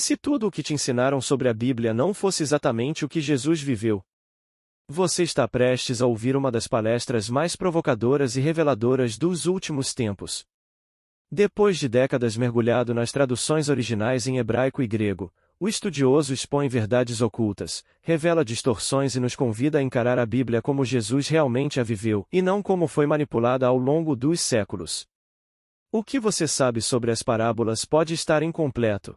se tudo o que te ensinaram sobre a Bíblia não fosse exatamente o que Jesus viveu? Você está prestes a ouvir uma das palestras mais provocadoras e reveladoras dos últimos tempos. Depois de décadas mergulhado nas traduções originais em hebraico e grego, o estudioso expõe verdades ocultas, revela distorções e nos convida a encarar a Bíblia como Jesus realmente a viveu, e não como foi manipulada ao longo dos séculos. O que você sabe sobre as parábolas pode estar incompleto.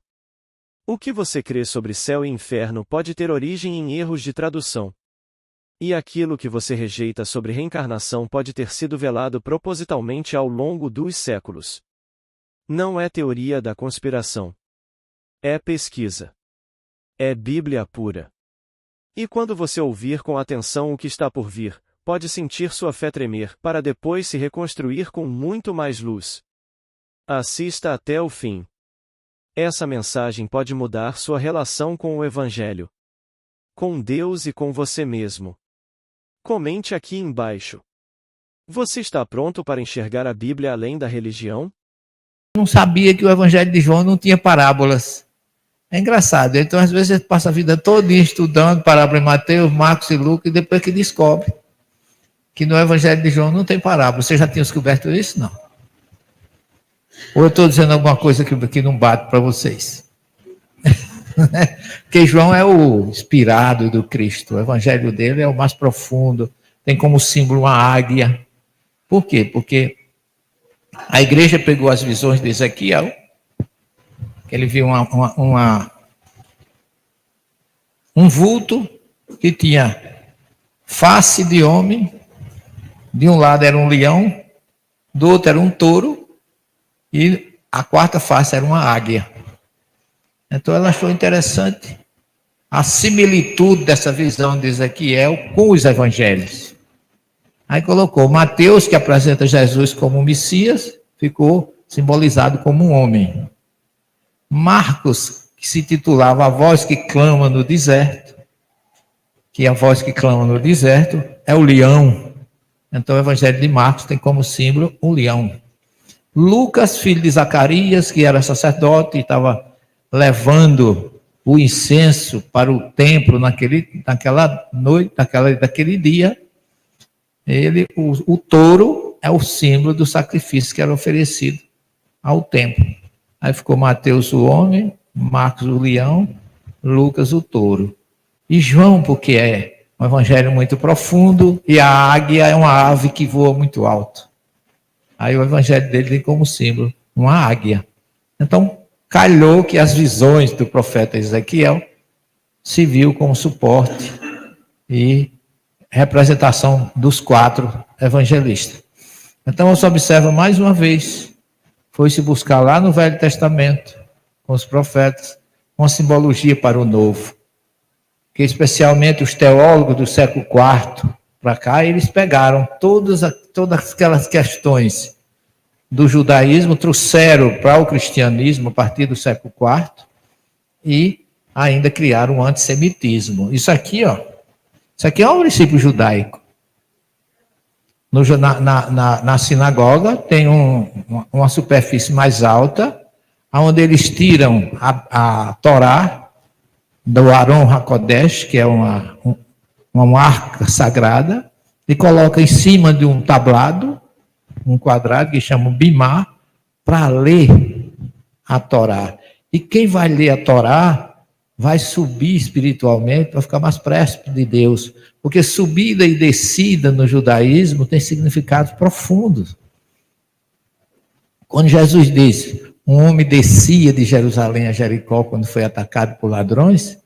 O que você crê sobre céu e inferno pode ter origem em erros de tradução. E aquilo que você rejeita sobre reencarnação pode ter sido velado propositalmente ao longo dos séculos. Não é teoria da conspiração. É pesquisa. É Bíblia pura. E quando você ouvir com atenção o que está por vir, pode sentir sua fé tremer, para depois se reconstruir com muito mais luz. Assista até o fim. Essa mensagem pode mudar sua relação com o Evangelho, com Deus e com você mesmo. Comente aqui embaixo. Você está pronto para enxergar a Bíblia além da religião? Não sabia que o Evangelho de João não tinha parábolas. É engraçado. Então, às vezes, você passa a vida toda estudando parábola em Mateus, Marcos e Lucas, e depois que descobre que no Evangelho de João não tem parábola. Você já tinha descoberto isso? Não. Ou eu estou dizendo alguma coisa que não bate para vocês? Porque João é o inspirado do Cristo. O Evangelho dele é o mais profundo. Tem como símbolo uma águia. Por quê? Porque a igreja pegou as visões de Ezequiel, que ele viu um vulto que tinha face de homem, de um lado era um leão, do outro era um touro, e a quarta face era uma águia. Então ela achou interessante a similitude dessa visão de Ezequiel com os evangelhos. Aí colocou Mateus, que apresenta Jesus como um Messias, ficou simbolizado como um homem. Marcos, que se titulava A Voz que Clama no Deserto, que a voz que clama no deserto é o leão. Então o Evangelho de Marcos tem como símbolo um leão. Lucas, filho de Zacarias, que era sacerdote e estava levando o incenso para o templo naquela noite, daquele dia, o touro é o símbolo do sacrifício que era oferecido ao templo. Aí ficou Mateus o homem, Marcos o leão, Lucas o touro. E João, porque é um evangelho muito profundo, e a águia é uma ave que voa muito alto. Aí o evangelho dele tem como símbolo uma águia. Então, calhou que as visões do profeta Ezequiel se viu como suporte e representação dos 4 evangelistas. Então, você observa mais uma vez, foi-se buscar lá no Velho Testamento, com os profetas, uma simbologia para o Novo. Que especialmente os teólogos do século IV para cá, eles pegaram todas aquelas questões do judaísmo, trouxeram para o cristianismo a partir do século IV e ainda criaram um antissemitismo. Isso aqui é um princípio judaico. Na sinagoga tem uma superfície mais alta, onde eles tiram a Torá do Aron HaKodesh, que é uma arca sagrada, e coloca em cima de um tablado, um quadrado que chama Bimá, para ler a Torá. E quem vai ler a Torá vai subir espiritualmente, vai ficar mais próximo de Deus. Porque subida e descida no judaísmo tem significados profundos. Quando Jesus disse, um homem descia de Jerusalém a Jericó quando foi atacado por ladrões,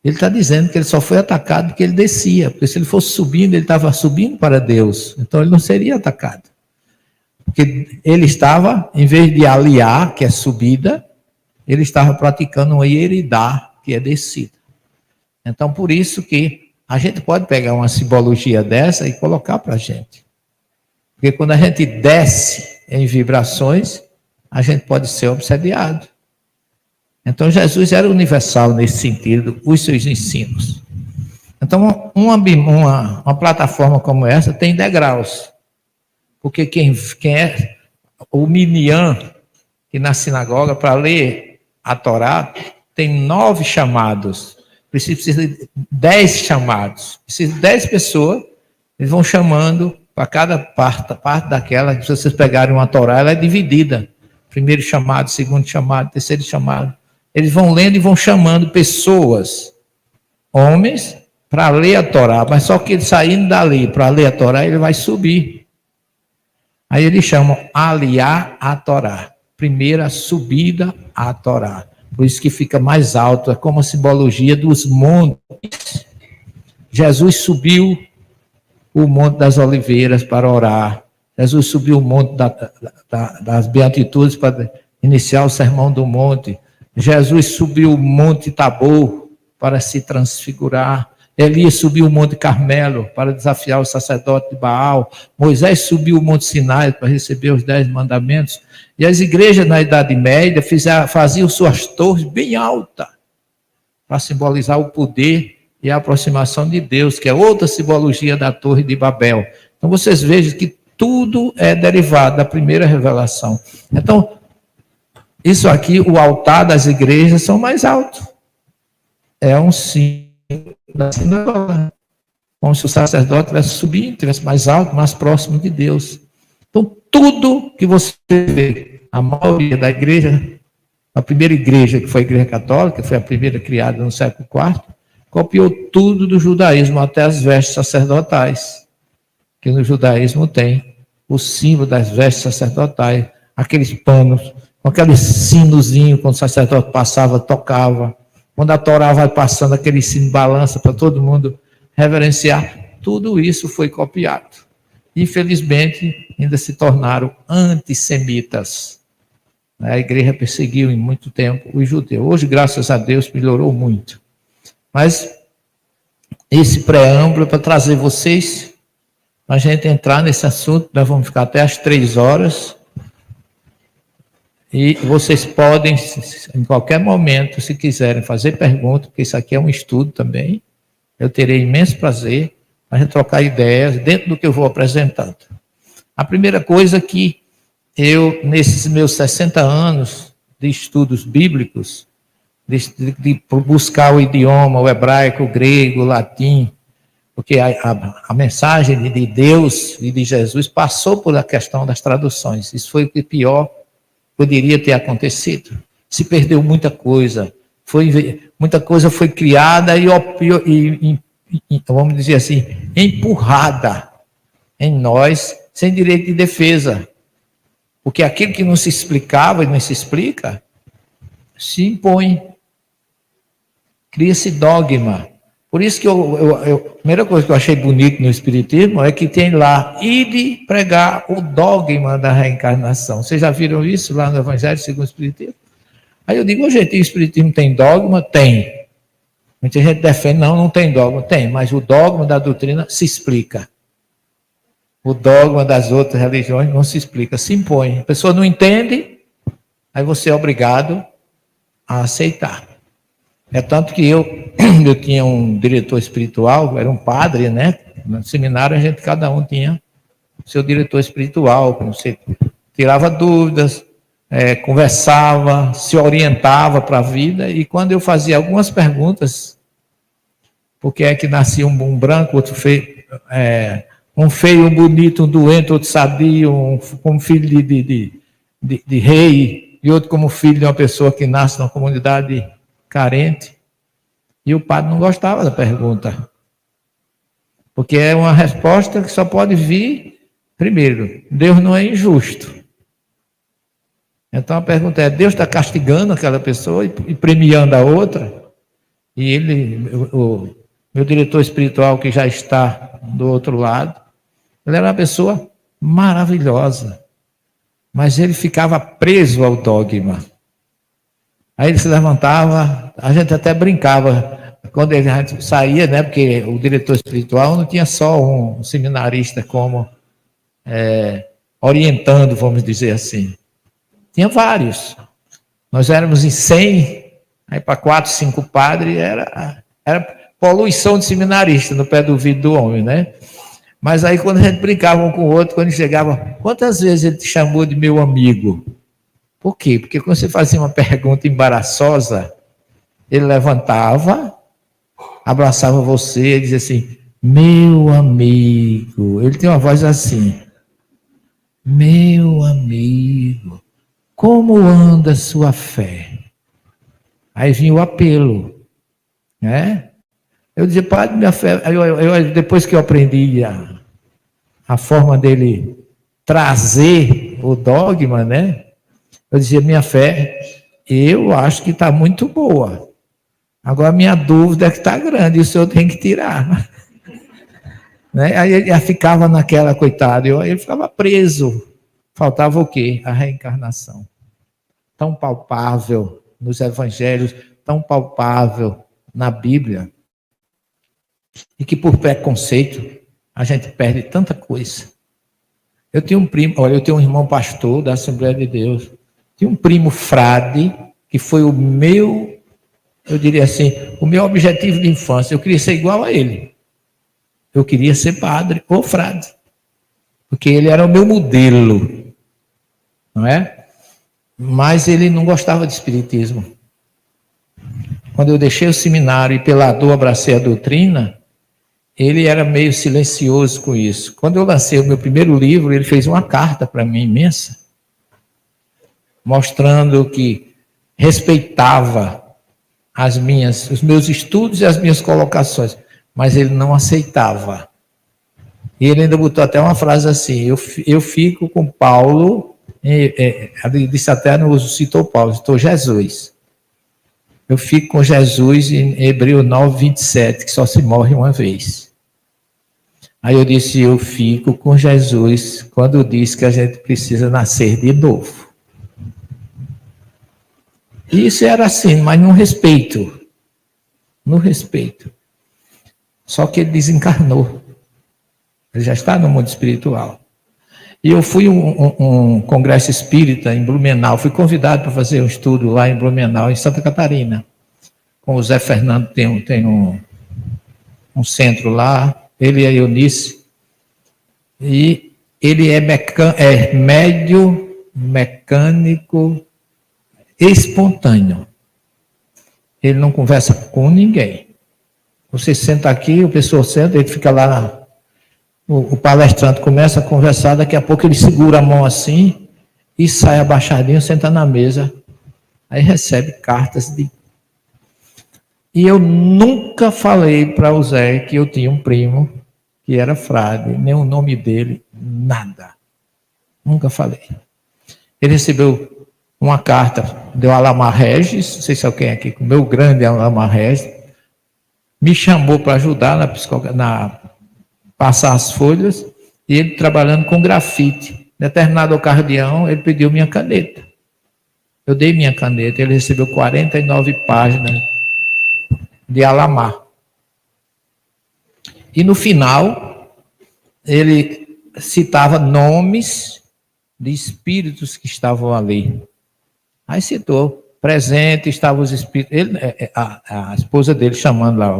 ele está dizendo que ele só foi atacado porque ele descia. Porque se ele fosse subindo, ele estava subindo para Deus. Então ele não seria atacado. Porque ele estava, em vez de aliar, que é subida, ele estava praticando uma yeridá, que é descida. Então, por isso que a gente pode pegar uma simbologia dessa e colocar para a gente. Porque quando a gente desce em vibrações, a gente pode ser obsediado. Então, Jesus era universal nesse sentido, os seus ensinos. Então, uma plataforma como essa tem degraus. Porque quem é o Minyan, que na sinagoga, para ler a Torá, tem 9 chamados. Precisa de 10 chamados. Precisa de 10 pessoas, eles vão chamando para cada parte daquela. Se vocês pegarem uma Torá, ela é dividida. Primeiro chamado, segundo chamado, terceiro chamado. Eles vão lendo e vão chamando pessoas, homens, para ler a Torá. Mas só que ele saindo dali para ler a Torá, ele vai subir. Aí eles chamam aliar a Torá. Primeira subida à Torá. Por isso que fica mais alto. É como a simbologia dos montes. Jesus subiu o Monte das Oliveiras para orar. Jesus subiu o Monte das Beatitudes para iniciar o Sermão do Monte. Jesus subiu o Monte Tabor para se transfigurar. Elias subiu o Monte Carmelo para desafiar o sacerdote de Baal. Moisés subiu o Monte Sinai para receber os 10 mandamentos. E as igrejas na Idade Média faziam suas torres bem altas para simbolizar o poder e a aproximação de Deus, que é outra simbologia da Torre de Babel. Então vocês vejam que tudo é derivado da primeira revelação. Então, isso aqui, o altar das igrejas são mais altos. É um símbolo da sinagoga. Como se o sacerdote estivesse subindo, estivesse mais alto, mais próximo de Deus. Então, tudo que você vê, a maioria da igreja, a primeira igreja, que foi a igreja católica, que foi a primeira criada no século IV, copiou tudo do judaísmo, até as vestes sacerdotais, que no judaísmo tem o símbolo das vestes sacerdotais, aqueles panos, com aquele sinozinho, quando o sacerdote passava, tocava. Quando a Torá vai passando, aquele sino balança para todo mundo reverenciar. Tudo isso foi copiado. Infelizmente, ainda se tornaram antissemitas. A igreja perseguiu em muito tempo os judeus. Hoje, graças a Deus, melhorou muito. Mas esse preâmbulo é para trazer vocês, para a gente entrar nesse assunto. Nós vamos ficar até às 3 horas. E vocês podem, em qualquer momento, se quiserem fazer perguntas, porque isso aqui é um estudo também, eu terei imenso prazer para a gente trocar ideias dentro do que eu vou apresentando. A primeira coisa que eu, nesses meus 60 anos de estudos bíblicos, de buscar o idioma, o hebraico, o grego, o latim, porque a mensagem de Deus e de Jesus passou por a questão das traduções. Isso foi o que pior poderia ter acontecido. Se perdeu muita coisa. Muita coisa foi criada e, vamos dizer assim, empurrada em nós, sem direito de defesa. Porque aquilo que não se explicava e não se explica, se impõe. Cria-se dogma. Por isso que a primeira coisa que eu achei bonito no Espiritismo é que tem lá, ide pregar o dogma da reencarnação. Vocês já viram isso lá no Evangelho segundo o Espiritismo? Aí eu digo, gente, o Espiritismo tem dogma? Tem. Muita gente defende, não tem dogma. Tem, mas o dogma da doutrina se explica. O dogma das outras religiões não se explica, se impõe. A pessoa não entende, aí você é obrigado a aceitar. É tanto que eu tinha um diretor espiritual, era um padre, né? No seminário, cada um tinha seu diretor espiritual, você tirava dúvidas, conversava, se orientava para a vida, e quando eu fazia algumas perguntas, porque é que nascia um branco, outro feio, um feio, um bonito, um doente, outro sadio, como filho de rei, e outro como filho de uma pessoa que nasce numa comunidade carente, e o padre não gostava da pergunta, porque é uma resposta que só pode vir, primeiro, Deus não é injusto. Então a pergunta é, Deus está castigando aquela pessoa e premiando a outra? E ele, o meu diretor espiritual, que já está do outro lado, ele era uma pessoa maravilhosa, mas ele ficava preso ao dogma. Aí ele se levantava, a gente até brincava, quando ele saía, né, porque o diretor espiritual não tinha só um seminarista como orientando, vamos dizer assim. Tinha vários. Nós éramos em 100, aí para 4, 5 padres, era poluição de seminarista no pé do vidro do homem, né? Mas aí quando a gente brincava um com o outro, quando chegava, quantas vezes ele te chamou de meu amigo? Por quê? Porque quando você fazia uma pergunta embaraçosa, ele levantava, abraçava você e dizia assim, meu amigo. Ele tem uma voz assim, meu amigo, como anda a sua fé? Aí vinha o apelo, né? Eu dizia, padre, minha fé, depois que eu aprendi a forma dele trazer o dogma, né? Eu dizia, minha fé, eu acho que está muito boa. Agora, minha dúvida é que está grande, e o senhor tem que tirar. Né? Aí ele ficava naquela, coitado, ele ficava preso. Faltava o quê? A reencarnação. Tão palpável nos evangelhos, tão palpável na Bíblia. E que por preconceito a gente perde tanta coisa. Eu tenho um primo, olha, eu tenho um irmão pastor da Assembleia de Deus. Tinha um primo frade, que foi o meu, eu diria assim, o meu objetivo de infância. Eu queria ser igual a ele. Eu queria ser padre ou frade. Porque ele era o meu modelo. Não é? Mas ele não gostava de espiritismo. Quando eu deixei o seminário e pela dor abracei a doutrina, ele era meio silencioso com isso. Quando eu lancei o meu primeiro livro, ele fez uma carta para mim imensa, mostrando que respeitava os meus estudos e as minhas colocações, mas ele não aceitava. E ele ainda botou até uma frase assim, eu fico com Paulo, ele disse até, não citou Paulo, citou Jesus. Eu fico com Jesus em Hebreus 9, 27, que só se morre uma vez. Aí eu disse, eu fico com Jesus quando diz que a gente precisa nascer de novo. Isso era assim, mas no respeito. No respeito. Só que ele desencarnou. Ele já está no mundo espiritual. E eu fui um congresso espírita em Blumenau, fui convidado para fazer um estudo lá em Blumenau, em Santa Catarina. Com o Zé Fernando, tem um centro lá, ele e a Eunice. E ele é médio mecânico espontâneo. Ele não conversa com ninguém. Você senta aqui, o pessoal senta, ele fica lá, o palestrante começa a conversar, daqui a pouco ele segura a mão assim e sai abaixadinho, senta na mesa, aí recebe cartas de... E eu nunca falei para o Zé que eu tinha um primo que era frade, nem o nome dele, nada. Nunca falei. Ele recebeu uma carta do Alamar Regis, não sei se alguém aqui, o meu grande Alamar Regis, me chamou para ajudar na passar as folhas, e ele trabalhando com grafite. Determinado ocasião, ele pediu minha caneta. Eu dei minha caneta, ele recebeu 49 páginas de Alamar. E no final, ele citava nomes de espíritos que estavam ali. Aí citou, presente estavam os espíritos, a esposa dele chamando lá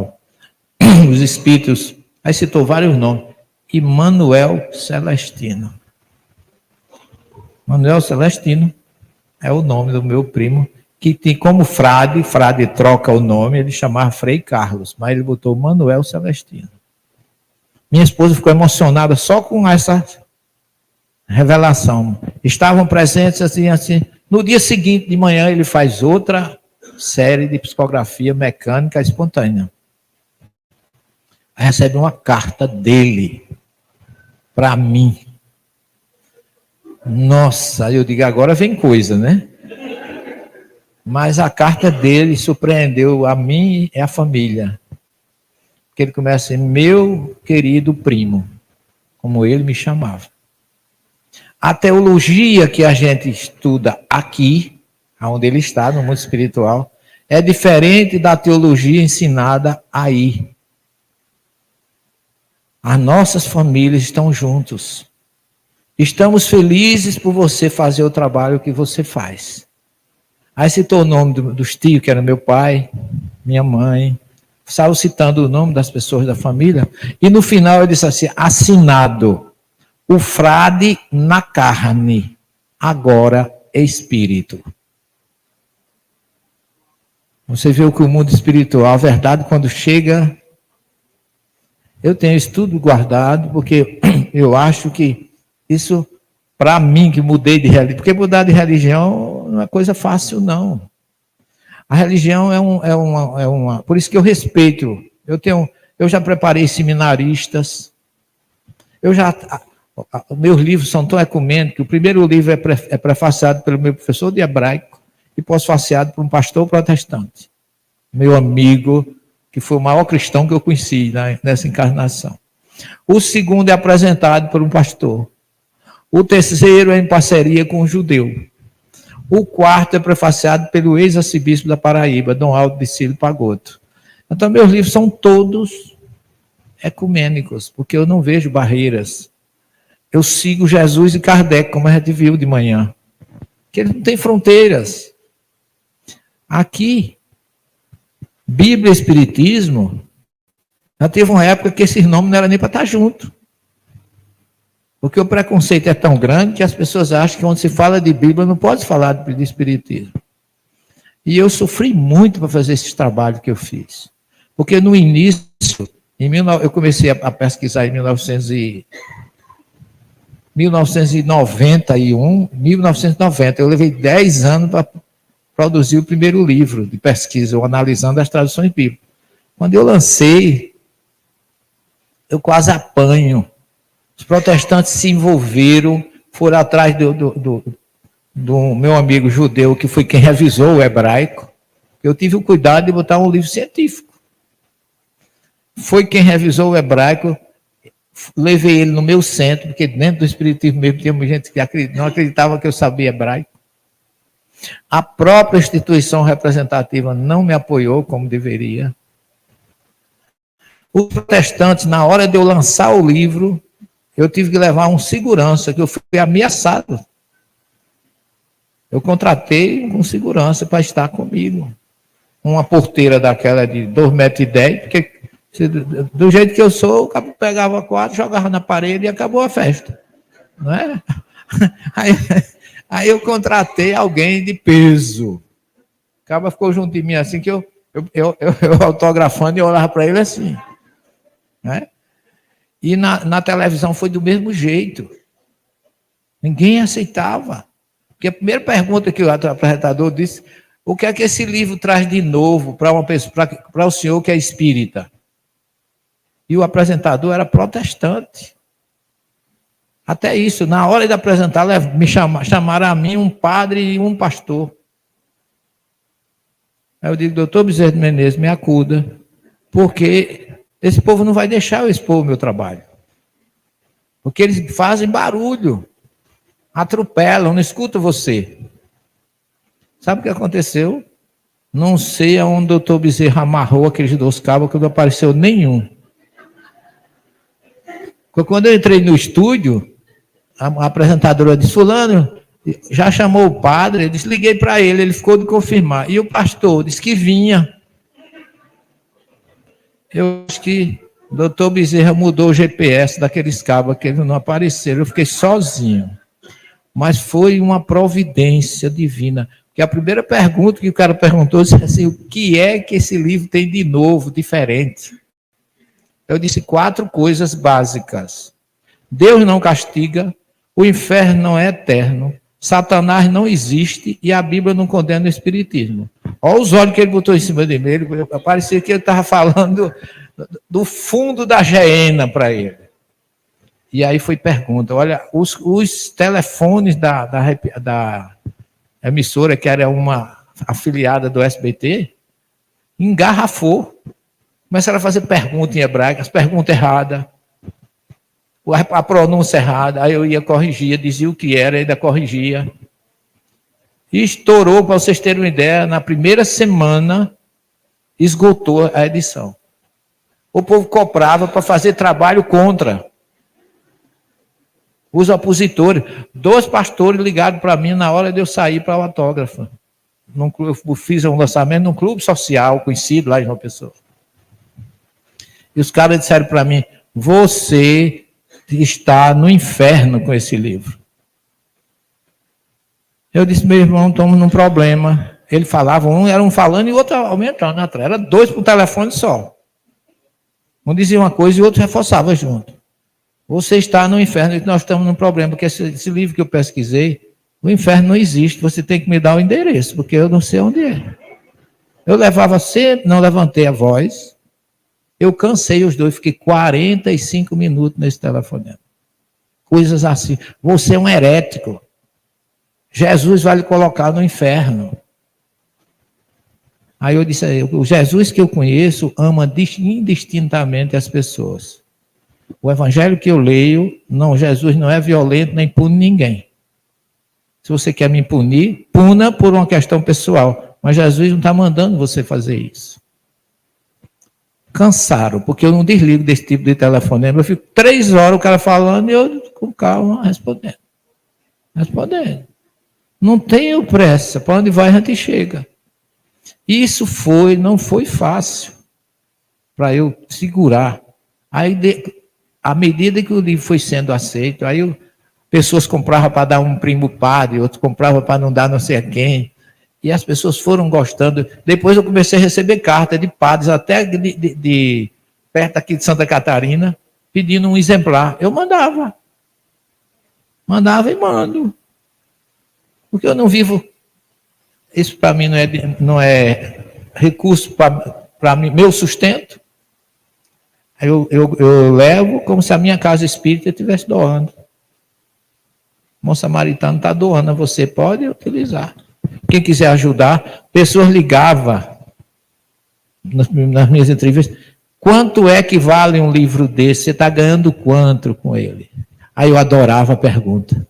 os espíritos. Aí citou vários nomes. E Manuel Celestino. Manuel Celestino é o nome do meu primo, que tem como frade troca o nome, ele chamava Frei Carlos, mas ele botou Manuel Celestino. Minha esposa ficou emocionada só com essa revelação. Estavam presentes assim. No dia seguinte de manhã ele faz outra série de psicografia mecânica espontânea. Aí recebe uma carta dele para mim. Nossa, eu digo, agora vem coisa, né? Mas a carta dele surpreendeu a mim e a família. Porque ele começa assim, meu querido primo, como ele me chamava. A teologia que a gente estuda aqui, onde ele está, no mundo espiritual, é diferente da teologia ensinada aí. As nossas famílias estão juntos. Estamos felizes por você fazer o trabalho que você faz. Aí citou o nome dos tios, que era meu pai, minha mãe. Estava citando o nome das pessoas da família. E no final ele disse assim, assinado, o frade na carne, agora é espírito. Você vê que o mundo espiritual, a verdade, quando chega, eu tenho isso tudo guardado, porque eu acho que isso, para mim, que mudei de religião, porque mudar de religião não é coisa fácil, não. A religião é uma. Por isso que eu respeito. Eu já preparei seminaristas. Meus livros são tão ecumênicos. O primeiro livro é prefaciado pelo meu professor de hebraico e pós-faciado por um pastor protestante, meu amigo, que foi o maior cristão que eu conheci nessa encarnação. O segundo é apresentado por um pastor. O terceiro é em parceria com um judeu. O quarto é prefaciado pelo ex-arcebispo da Paraíba, Dom Aldo de Cílio Pagoto. Então, meus livros são todos ecumênicos, porque eu não vejo barreiras. Eu sigo Jesus e Kardec, como a gente viu de manhã, que ele não tem fronteiras. Aqui, Bíblia e Espiritismo, já teve uma época que esses nomes não eram nem para estar junto. Porque o preconceito é tão grande que as pessoas acham que onde se fala de Bíblia não pode falar de Espiritismo. E eu sofri muito para fazer esse trabalho que eu fiz. Porque no início, eu comecei a pesquisar em 1990, eu levei 10 anos para produzir o primeiro livro de pesquisa, analisando as traduções bíblicas. Quando eu lancei, eu quase apanho. Os protestantes se envolveram, foram atrás do meu amigo judeu, que foi quem revisou o hebraico. Eu tive o cuidado de botar um livro científico. Foi quem revisou o hebraico, levei ele no meu centro, porque dentro do espiritismo mesmo tinha gente que não acreditava que eu sabia hebraico. A própria instituição representativa não me apoiou como deveria. Os protestantes, na hora de eu lançar o livro, eu tive que levar um segurança, que eu fui ameaçado. Eu contratei um segurança para estar comigo. Uma porteira daquela de 2,10 metros, porque do jeito que eu sou, o cabo pegava 4, jogava na parede e acabou a festa. Não é? Aí eu contratei alguém de peso. O cabo ficou junto de mim assim, que eu autografando e eu olhava para ele assim. Não é? E na televisão foi do mesmo jeito. Ninguém aceitava. Porque a primeira pergunta que o apresentador disse, o que é que esse livro traz de novo para uma pessoa, para o senhor que é espírita? E o apresentador era protestante. Até isso, na hora de apresentar, chamaram a mim um padre e um pastor. Aí eu digo, doutor Bezerra de Menezes, me acuda, porque esse povo não vai deixar eu expor o meu trabalho. Porque eles fazem barulho, atropelam, não escutam você. Sabe o que aconteceu? Não sei aonde o doutor Bezerra amarrou aqueles 2 cabos, que não apareceu nenhum. Quando eu entrei no estúdio, a apresentadora disse, fulano, já chamou o padre, eu disse, liguei para ele ficou de confirmar. E o pastor disse que vinha. Eu acho que o doutor Bezerra mudou o GPS daqueles cabos, que eles não apareceram, eu fiquei sozinho. Mas foi uma providência divina. Porque a primeira pergunta que o cara perguntou, disse assim, o que é que esse livro tem de novo, diferente? Eu disse 4 coisas básicas. Deus não castiga, o inferno não é eterno, Satanás não existe e a Bíblia não condena o espiritismo. Olha os olhos que ele botou em cima de mim, parecia que ele estava falando do fundo da geena para ele. E aí foi pergunta, olha, os telefones da emissora, que era uma afiliada do SBT, engarrafou. Começaram a fazer perguntas em hebraico, as perguntas erradas, a pronúncia errada, aí eu ia corrigir, dizia o que era, ainda corrigia. E estourou, para vocês terem uma ideia, na primeira semana, esgotou a edição. O povo comprava para fazer trabalho contra os opositores. 2 pastores ligaram para mim na hora de eu sair para o autógrafo. Eu fiz um lançamento num clube social conhecido lá em João Pessoa. E os caras disseram para mim, você está no inferno com esse livro. Eu disse, meu irmão, estamos num problema. Ele falava, era um falando e o outro aumentando atrás. Era 2 por telefone só. Um dizia uma coisa e o outro reforçava junto. Você está no inferno e nós estamos num problema, porque esse livro que eu pesquisei, o inferno não existe, você tem que me dar o endereço, porque eu não sei onde é. Eu levava sempre, não levantei a voz, eu cansei os dois, fiquei 45 minutos nesse telefonema. Coisas assim, você é um herético. Jesus vai lhe colocar no inferno. Aí eu disse a ele, o Jesus que eu conheço ama indistintamente as pessoas. O evangelho que eu leio, não, Jesus não é violento nem pune ninguém. Se você quer me punir, puna por uma questão pessoal. Mas Jesus não está mandando você fazer isso. Cansaram, porque eu não desligo desse tipo de telefonema. Eu fico 3 horas o cara falando e eu com calma respondendo. Não tenho pressa, para onde vai a gente chega. Isso não foi fácil para eu segurar. Aí, à medida que o livro foi sendo aceito, aí pessoas compravam para dar um primo padre, outros compravam para não dar não sei a quem. E as pessoas foram gostando. Depois eu comecei a receber cartas de padres, até de perto aqui de Santa Catarina, pedindo um exemplar. Eu mandava. Mandava e mando. Porque eu não vivo. Isso para mim não é recurso para meu sustento. Eu levo como se a minha casa espírita estivesse doando. O bom samaritano está doando, você pode utilizar. Quem quiser ajudar, pessoas ligavam nas minhas entrevistas. Quanto é que vale um livro desse? Você está ganhando quanto com ele? Aí eu adorava a pergunta.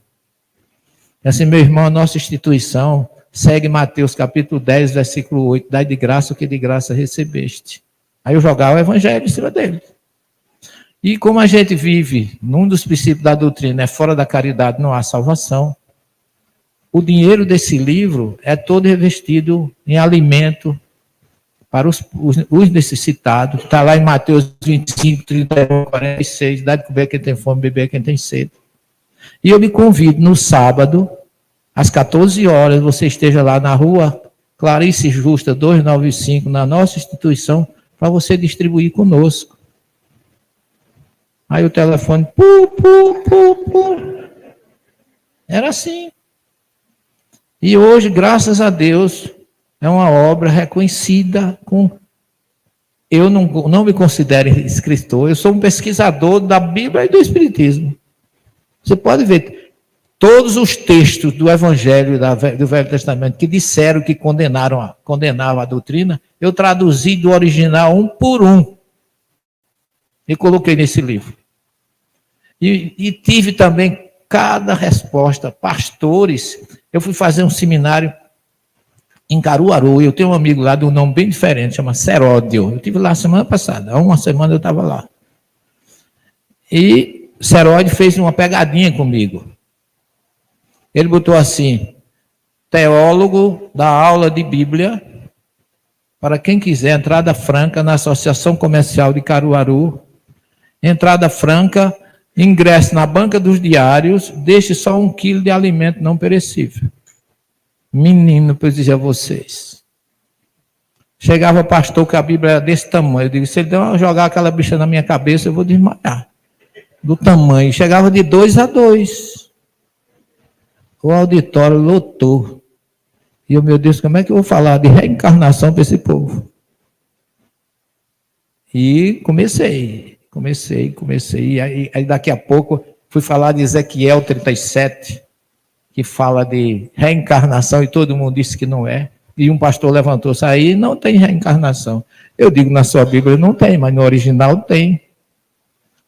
Assim, meu irmão, a nossa instituição segue Mateus capítulo 10, versículo 8. Dai de graça o que de graça recebeste. Aí eu jogava o evangelho em cima dele. E como a gente vive num dos princípios da doutrina, fora da caridade não há salvação, o dinheiro desse livro é todo revestido em alimento para os necessitados, que está lá em Mateus 25, 31, 46, dá de comer a quem tem fome, beber a quem tem sede. E eu lhe convido no sábado, às 14 horas, você esteja lá na rua Clarice Justa, 295, na nossa instituição, para você distribuir conosco. Aí o telefone, era assim. E hoje, graças a Deus, é uma obra reconhecida com... Eu não me considero escritor, eu sou um pesquisador da Bíblia e do Espiritismo. Você pode ver, todos os textos do Evangelho do Velho Testamento que disseram que condenavam a doutrina, eu traduzi do original um por um e coloquei nesse livro. E tive também cada resposta. Pastores, eu fui fazer um seminário em Caruaru, eu tenho um amigo lá de um nome bem diferente, chama Seródio. Eu estive lá semana passada, há uma semana eu estava lá. E Seródio fez uma pegadinha comigo. Ele botou assim, teólogo da aula de Bíblia, para quem quiser, entrada franca na Associação Comercial de Caruaru, entrada franca, ingresso na banca dos diários, deixe só 1 quilo de alimento não perecível. Menino, para eu dizer a vocês. Chegava pastor com a Bíblia era desse tamanho. Eu digo, se ele jogar aquela bicha na minha cabeça, eu vou desmaiar. Do tamanho. Chegava de 2 a 2. O auditório lotou. E eu, meu Deus, como é que eu vou falar de reencarnação para esse povo? E comecei. E aí daqui a pouco fui falar de Ezequiel 37, que fala de reencarnação e todo mundo disse que não é. E um pastor levantou-se aí, não tem reencarnação. Eu digo, na sua Bíblia não tem, mas no original tem.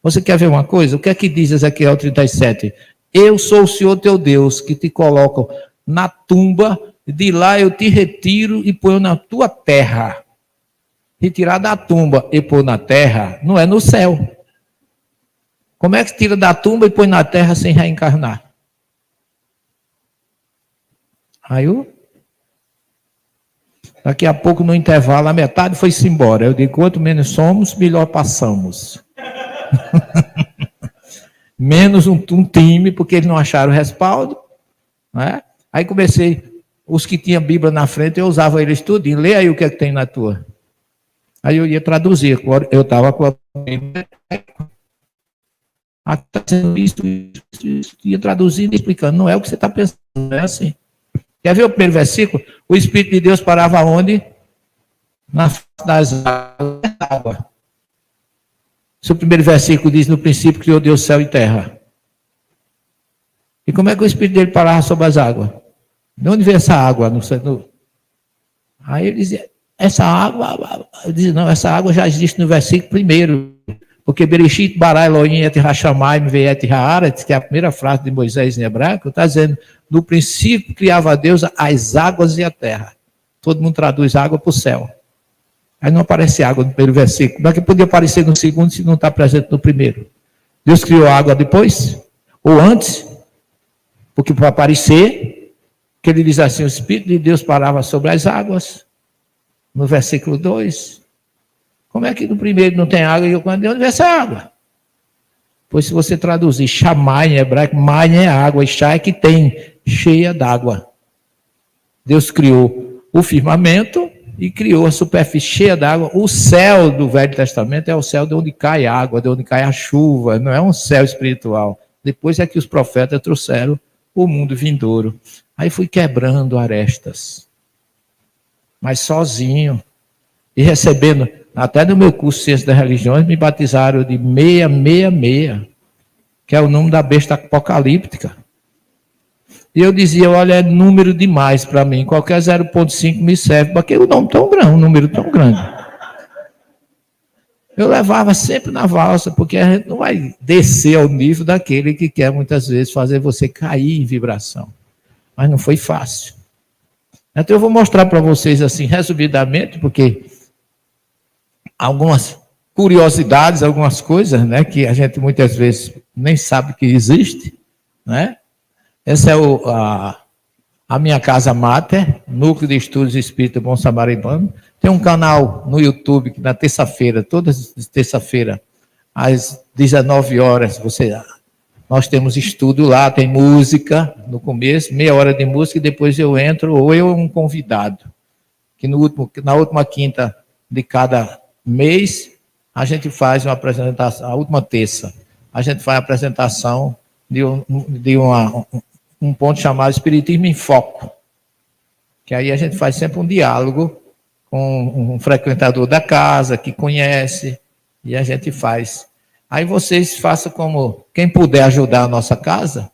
Você quer ver uma coisa? O que é que diz Ezequiel 37? Eu sou o Senhor teu Deus, que te coloco na tumba, de lá eu te retiro e ponho na tua terra. Retirar da tumba e pôr na terra, não é no céu. Como é que tira da tumba e põe na terra sem reencarnar? Aí daqui a pouco no intervalo, a metade foi-se embora. Eu digo, quanto menos somos, melhor passamos. Menos um time, porque eles não acharam respaldo. Né? Aí comecei, os que tinham Bíblia na frente, eu usava eles tudo. Lê aí o que é que tem na tua. Aí eu ia traduzir. Eu estava com a Bíblia. Isso, ia traduzindo e explicando. Não é o que você está pensando, não é assim. Quer ver o primeiro versículo? O Espírito de Deus parava onde? Nas águas. Se o primeiro versículo diz, no princípio criou Deus céu e terra. E como é que o Espírito dele parava sobre as águas? De onde veio essa água? Aí ele dizia, essa água, eu dizia, não, essa água já existe no versículo primeiro. Porque Bereshit bara Elohim et hashamayim ve'et haaretz, que é a primeira frase de Moisés em hebraico, está dizendo, no princípio criava Deus as águas e a terra. Todo mundo traduz água para o céu. Aí não aparece água no primeiro versículo. Como é que podia aparecer no segundo se não está presente no primeiro? Deus criou a água depois? Ou antes? Porque para aparecer, que ele diz assim, o Espírito de Deus parava sobre as águas. No versículo 2. Como é que no primeiro não tem água e eu quando de onde vem essa água? Pois se você traduzir Shamai em hebraico, Mai é água, e Shai é que tem, cheia d'água. Deus criou o firmamento e criou a superfície cheia d'água. O céu do Velho Testamento é o céu de onde cai água, de onde cai a chuva, não é um céu espiritual. Depois é que os profetas trouxeram o mundo vindouro. Aí fui quebrando arestas, mas sozinho, e recebendo, até no meu curso de Ciência das Religiões, me batizaram de 666, que é o número da besta apocalíptica. E eu dizia, olha, é número demais para mim, qualquer 0,5 me serve, porque o nome tão grande, um número tão grande. Eu levava sempre na valsa, porque a gente não vai descer ao nível daquele que quer muitas vezes fazer você cair em vibração. Mas não foi fácil. Então eu vou mostrar para vocês assim, resumidamente, porque algumas curiosidades, algumas coisas, né, que a gente muitas vezes nem sabe que existe, né? Essa é a minha casa mater, Núcleo de Estudos Espírita Bom Samaritano. Tem um canal no YouTube que na terça-feira, toda terça-feira, às 19 horas, nós temos estudo lá, tem música no começo, meia hora de música, e depois eu entro, ou eu um convidado, que na última quinta de cada mês, a gente faz uma apresentação, a última terça, a gente faz a apresentação de um ponto chamado Espiritismo em Foco, que aí a gente faz sempre um diálogo com um frequentador da casa, que conhece, e a gente faz. Aí vocês façam como, quem puder ajudar a nossa casa,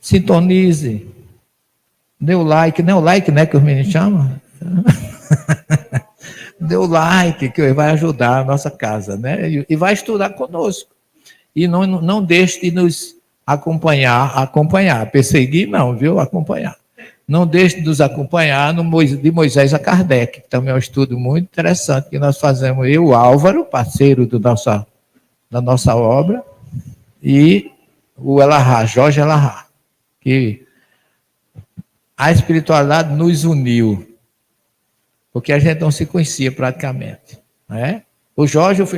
sintonize, dê o like, não é o like, né, que os meninos chamam? Dê o like, que vai ajudar a nossa casa, né? E vai estudar conosco. E não deixe de nos acompanhar, perseguir não, viu? Acompanhar. Não deixe de nos acompanhar de Moisés a Kardec, que também é um estudo muito interessante que nós fazemos, eu, o Álvaro, parceiro da nossa obra, e o Elahá, Jorge Elahá, que a espiritualidade nos uniu, porque a gente não se conhecia praticamente, né? O Jorge, eu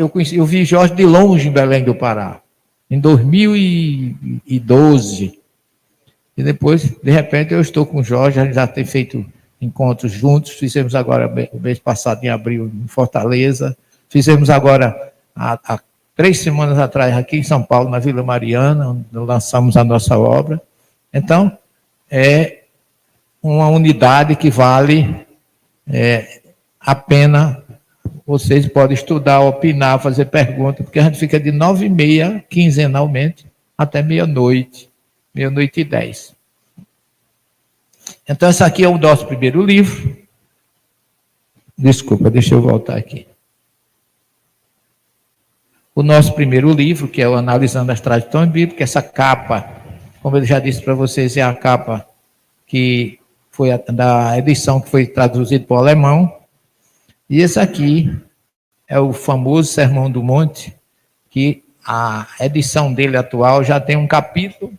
vi Jorge de longe em Belém do Pará, em 2012, e depois, de repente, eu estou com o Jorge, a gente já tem feito encontros juntos, fizemos agora, o mês passado, em abril, em Fortaleza, fizemos agora, há 3 semanas atrás, aqui em São Paulo, na Vila Mariana, onde lançamos a nossa obra. Então, é uma unidade que vale a pena, vocês podem estudar, opinar, fazer perguntas, porque a gente fica de 9h30, quinzenalmente, até meia-noite e 10. Então, esse aqui é o nosso primeiro livro. Desculpa, deixa eu voltar aqui. O nosso primeiro livro, que é o Analisando as Tradições Bíblicas, essa capa, como eu já disse para vocês, é a capa que foi da edição que foi traduzida para o alemão. E esse aqui é o famoso Sermão do Monte, que a edição dele atual já tem um capítulo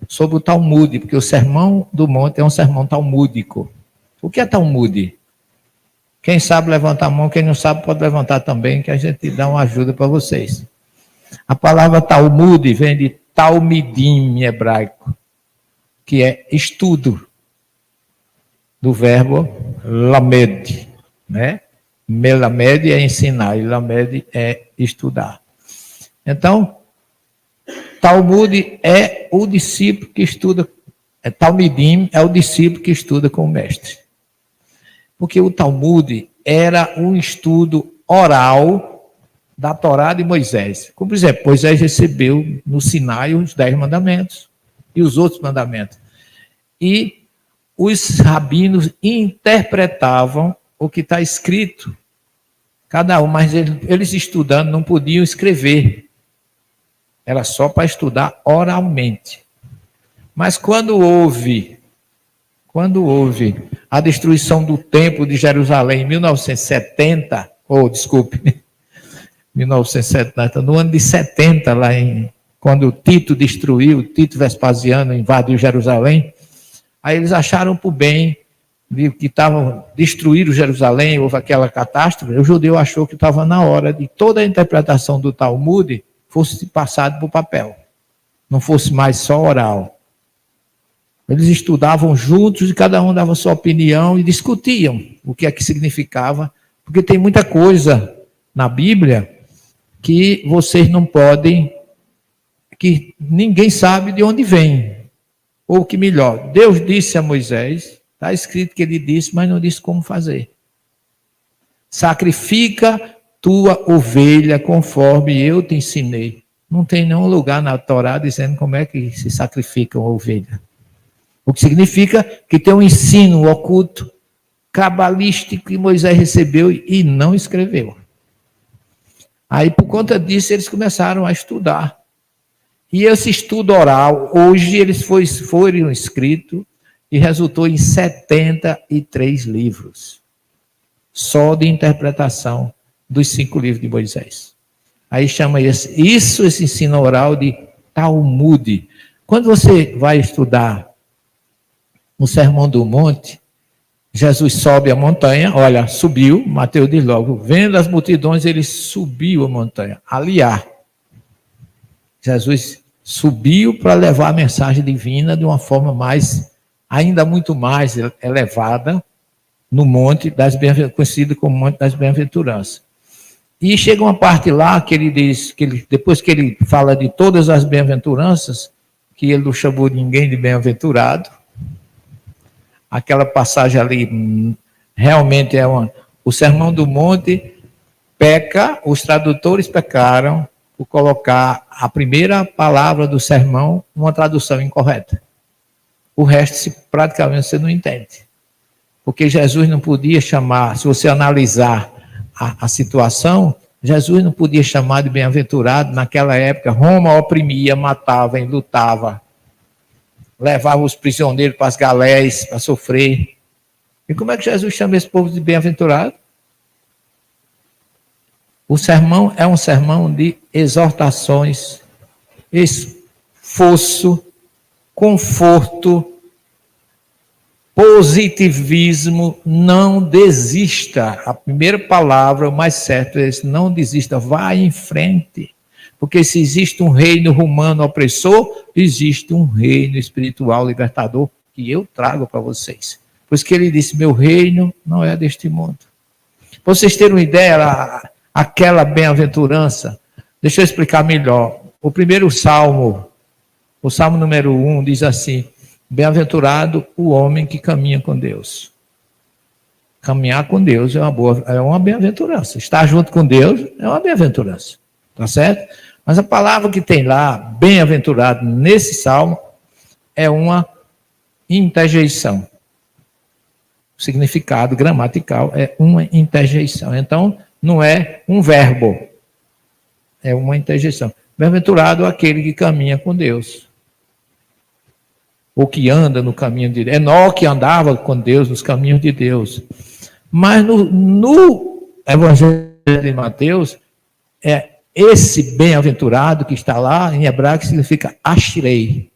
sobre o Talmud, porque o Sermão do Monte é um sermão talmúdico. O que é Talmud? Quem sabe levanta a mão, quem não sabe pode levantar também, que a gente dá uma ajuda para vocês. A palavra Talmud vem de Talmidim em hebraico, que é estudo, do verbo lamed, né? Melamed é ensinar e lamed é estudar. Então, Talmud é o discípulo que estuda, Talmidim é o discípulo que estuda com o mestre. Porque o Talmud era um estudo oral da Torá de Moisés. Como, por exemplo, Moisés recebeu no Sinai os 10 mandamentos e os outros mandamentos. E os rabinos interpretavam o que está escrito. Cada um, mas eles estudando não podiam escrever. Era só para estudar oralmente. Mas quando houve a destruição do Templo de Jerusalém em 1970, 1970, no ano de 70, quando Tito Vespasiano invadiu Jerusalém, aí eles acharam por bem que estavam destruindo Jerusalém, houve aquela catástrofe, o judeu achou que estava na hora de toda a interpretação do Talmud fosse passado para o papel, não fosse mais só oral. Eles estudavam juntos e cada um dava sua opinião e discutiam o que é que significava, porque tem muita coisa na Bíblia que vocês não podem, que ninguém sabe de onde vem. Ou que melhor, Deus disse a Moisés, está escrito que ele disse, mas não disse como fazer. Sacrifica tua ovelha conforme eu te ensinei. Não tem nenhum lugar na Torá dizendo como é que se sacrifica uma ovelha. O que significa que tem um ensino oculto, cabalístico, que Moisés recebeu e não escreveu. Aí, por conta disso, eles começaram a estudar. E esse estudo oral, hoje, eles foram escritos e resultou em 73 livros, só de interpretação dos 5 livros de Moisés. Aí chama esse ensino oral de Talmud. Quando você vai estudar no Sermão do Monte, Jesus sobe a montanha, olha, subiu, Mateus diz logo, vendo as multidões, ele subiu a montanha, aliar. Jesus subiu para levar a mensagem divina de uma forma ainda muito mais elevada, no Monte conhecido como Monte das Bem-aventuranças. E chega uma parte lá que ele diz, depois que ele fala de todas as bem-aventuranças, que ele não chamou ninguém de bem-aventurado, aquela passagem ali realmente o Sermão do Monte os tradutores pecaram por colocar a primeira palavra do sermão numa tradução incorreta. O resto praticamente você não entende. Porque Jesus não podia chamar, se você analisar a situação, Jesus não podia chamar de bem-aventurado. Naquela época, Roma oprimia, matava, enlutava, levava os prisioneiros para as galés para sofrer. E como é que Jesus chama esse povo de bem-aventurado? O sermão é um sermão de exortações, esforço, conforto, positivismo. Não desista. A primeira palavra, o mais certo é esse: não desista, vá em frente. Porque se existe um reino humano opressor, existe um reino espiritual libertador que eu trago para vocês. Por isso que ele disse, meu reino não é deste mundo. Para vocês terem uma ideia, aquela bem-aventurança, deixa eu explicar melhor. O primeiro salmo, o salmo número 1, diz assim, bem-aventurado o homem que caminha com Deus. Caminhar com Deus é uma bem-aventurança. Estar junto com Deus é uma bem-aventurança. Tá certo? Mas a palavra que tem lá, bem-aventurado, nesse salmo, é uma interjeição. O significado gramatical é uma interjeição. Então, não é um verbo, é uma interjeição. Bem-aventurado é aquele que caminha com Deus, ou que anda no caminho de Deus. Enoque andava com Deus nos caminhos de Deus. Mas no Evangelho de Mateus, esse bem-aventurado que está lá, em hebraico, significa Ashirei.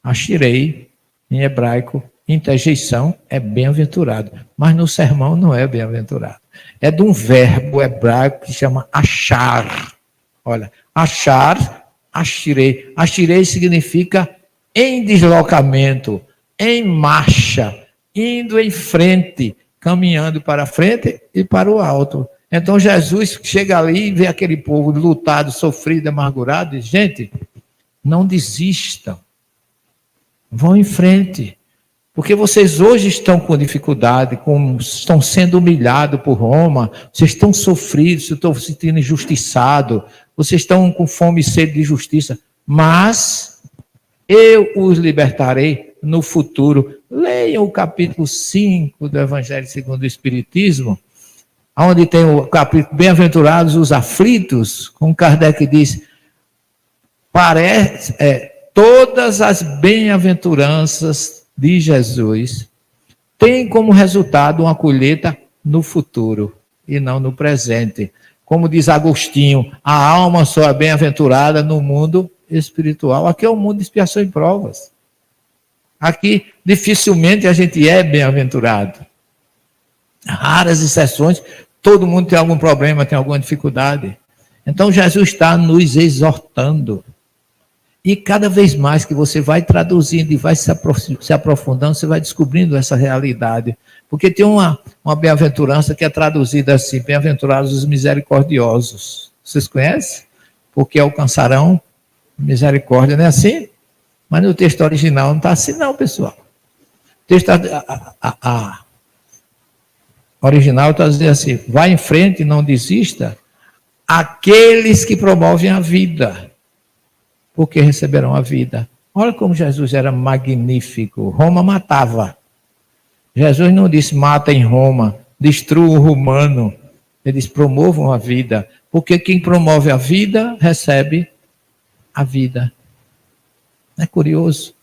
Ashirei, em hebraico, interjeição, é bem-aventurado. Mas no sermão não é bem-aventurado. É de um verbo hebraico que se chama achar. Olha, achar, Ashirei. Ashirei significa em deslocamento, em marcha, indo em frente, caminhando para frente e para o alto. Então Jesus chega ali e vê aquele povo lutado, sofrido, amargurado, e diz: gente, não desistam, vão em frente, porque vocês hoje estão com dificuldade, estão sendo humilhados por Roma, vocês estão sofridos, estão se sentindo injustiçados, vocês estão com fome e sede de justiça, mas eu os libertarei no futuro. Leiam o capítulo 5 do Evangelho segundo o Espiritismo, onde tem o capítulo Bem-aventurados os aflitos, como Kardec diz, todas as bem-aventuranças de Jesus têm como resultado uma colheita no futuro e não no presente. Como diz Agostinho, a alma só é bem-aventurada no mundo espiritual. Aqui é um mundo de expiação e provas. Aqui dificilmente a gente é bem-aventurado. Raras exceções, todo mundo tem algum problema, tem alguma dificuldade. Então Jesus está nos exortando. E cada vez mais que você vai traduzindo e vai se aprofundando, você vai descobrindo essa realidade. Porque tem uma bem-aventurança que é traduzida assim: bem-aventurados os misericordiosos. Vocês conhecem? Porque alcançarão misericórdia, não é assim? Mas no texto original não está assim não, pessoal. O texto original está dizendo assim: vai em frente, não desista, aqueles que promovem a vida, porque receberão a vida. Olha como Jesus era magnífico. Roma matava. Jesus não disse matem Roma, destruam o romano. Ele disse promovam a vida, porque quem promove a vida recebe a vida. Não é curioso?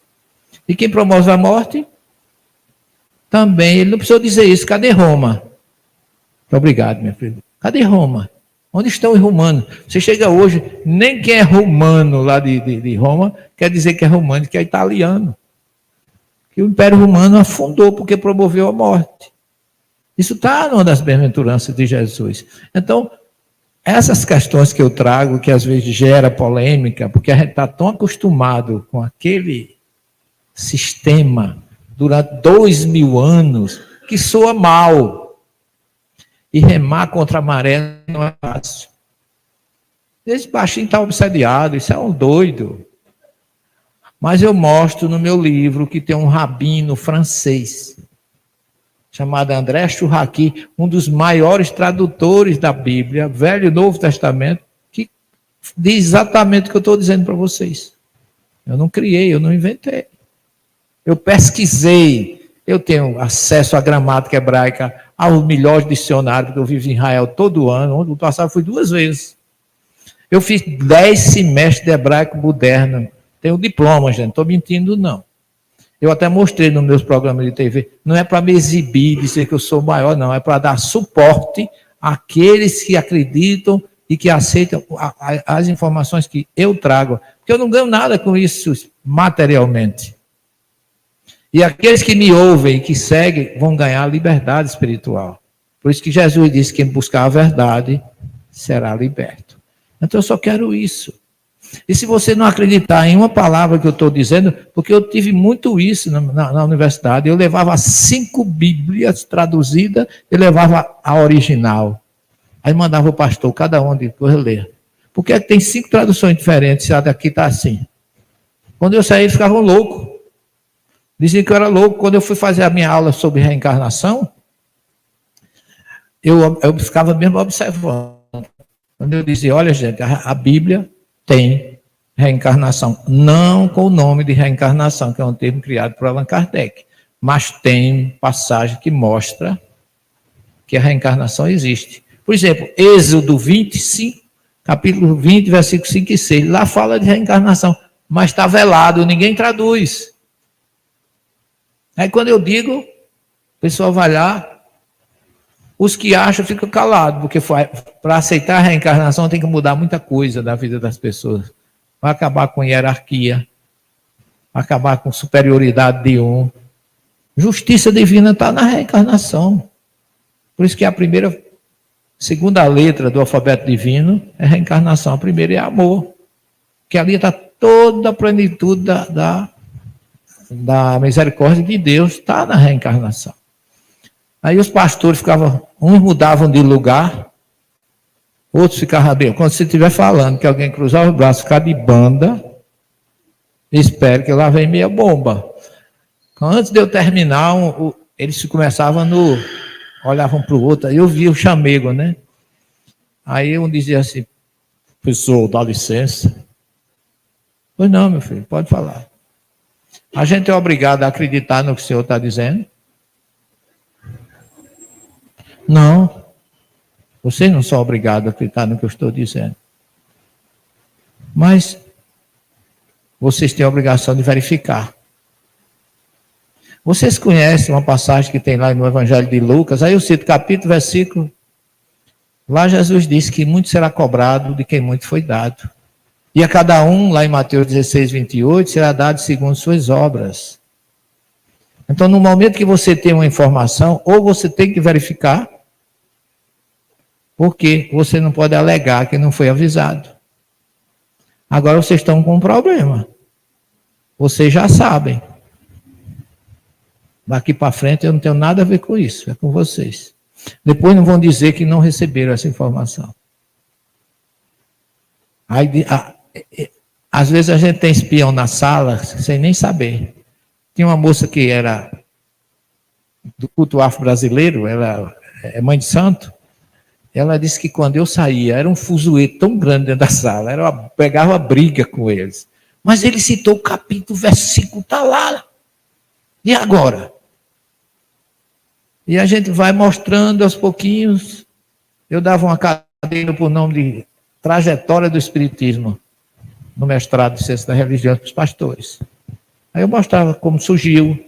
E quem promove a morte também. Ele não precisou dizer isso. Cadê Roma? Muito obrigado, minha filha. Cadê Roma? Onde estão os romanos? Você chega hoje, nem quem é romano lá de Roma quer dizer que é romano, que é italiano. Que o Império Romano afundou porque promoveu a morte. Isso está numa das bem-aventuranças de Jesus. Então, essas questões que eu trago, que às vezes gera polêmica, porque a gente está tão acostumado com aquele sistema durante 2000 anos, que soa mal. E remar contra a maré não é fácil. Esse baixinho está obsediado, isso é um doido. Mas eu mostro no meu livro que tem um rabino francês, chamado André Chouraqui, um dos maiores tradutores da Bíblia, Velho e Novo Testamento, que diz exatamente o que eu estou dizendo para vocês. Eu não criei, eu não inventei. Eu pesquisei, eu tenho acesso à gramática hebraica, aos melhores dicionários, porque eu vivo em Israel todo ano, onde o passado fui 2 vezes. Eu fiz 10 semestres de hebraico moderno. Tenho diploma, gente, não estou mentindo, não. Eu até mostrei nos meus programas de TV. Não é para me exibir, dizer que eu sou maior, não. É para dar suporte àqueles que acreditam e que aceitam as informações que eu trago. Porque eu não ganho nada com isso materialmente. E aqueles que me ouvem e que seguem vão ganhar liberdade espiritual. Por isso que Jesus disse que quem buscar a verdade será liberto. Então eu só quero isso. E se você não acreditar em uma palavra que eu estou dizendo, porque eu tive muito isso na universidade, eu levava 5 Bíblias traduzidas e levava a original. Aí mandava o pastor, cada um depois ler. Porque tem 5 traduções diferentes, a daqui está assim. Quando eu saí, eles ficavam loucos. Diziam que eu era louco. Quando eu fui fazer a minha aula sobre reencarnação, eu ficava mesmo observando. Quando eu dizia, olha gente, a Bíblia tem reencarnação, não com o nome de reencarnação, que é um termo criado por Allan Kardec, mas tem passagem que mostra que a reencarnação existe. Por exemplo, Êxodo 25, capítulo 20, versículos 5 e 6, lá fala de reencarnação, mas está velado, ninguém traduz. Aí quando eu digo, o pessoal vai lá, os que acham ficam calados, porque para aceitar a reencarnação tem que mudar muita coisa da vida das pessoas. Vai acabar com hierarquia, vai acabar com superioridade de um. Justiça divina está na reencarnação. Por isso que segunda letra do alfabeto divino é reencarnação. A primeira é amor, que ali está toda a plenitude da da misericórdia de Deus está na reencarnação. Aí os pastores ficavam, uns mudavam de lugar, outros ficavam bem. Quando você estiver falando que alguém cruzar os braços, ficar de banda, espere que lá vem meia bomba. Antes de eu terminar, eles começavam olhavam para o outro, aí eu via o chamego, né? Aí um dizia assim, pessoal, dá licença. Pois não, meu filho, pode falar. A gente é obrigado a acreditar no que o senhor está dizendo? Não. Vocês não são obrigados a acreditar no que eu estou dizendo. Mas vocês têm a obrigação de verificar. Vocês conhecem uma passagem que tem lá no Evangelho de Lucas, aí eu cito capítulo, versículo. Lá Jesus disse que muito será cobrado de quem muito foi dado. E a cada um, lá em Mateus 16, 28, será dado segundo suas obras. Então, no momento que você tem uma informação, ou você tem que verificar, porque você não pode alegar que não foi avisado. Agora vocês estão com um problema. Vocês já sabem. Daqui para frente eu não tenho nada a ver com isso, é com vocês. Depois não vão dizer que não receberam essa informação. Aí, às vezes a gente tem espião na sala sem nem saber. Tinha uma moça que era do culto afro-brasileiro, ela é mãe de santo. Ela disse que quando eu saía, era um fuzuê tão grande dentro da sala, pegava briga com eles. Mas ele citou o capítulo, o versículo, está lá. E agora? E a gente vai mostrando aos pouquinhos. Eu dava uma cadeira por nome de Trajetória do Espiritismo, no mestrado de Ciência da Religião para os pastores. Aí eu mostrava como surgiu,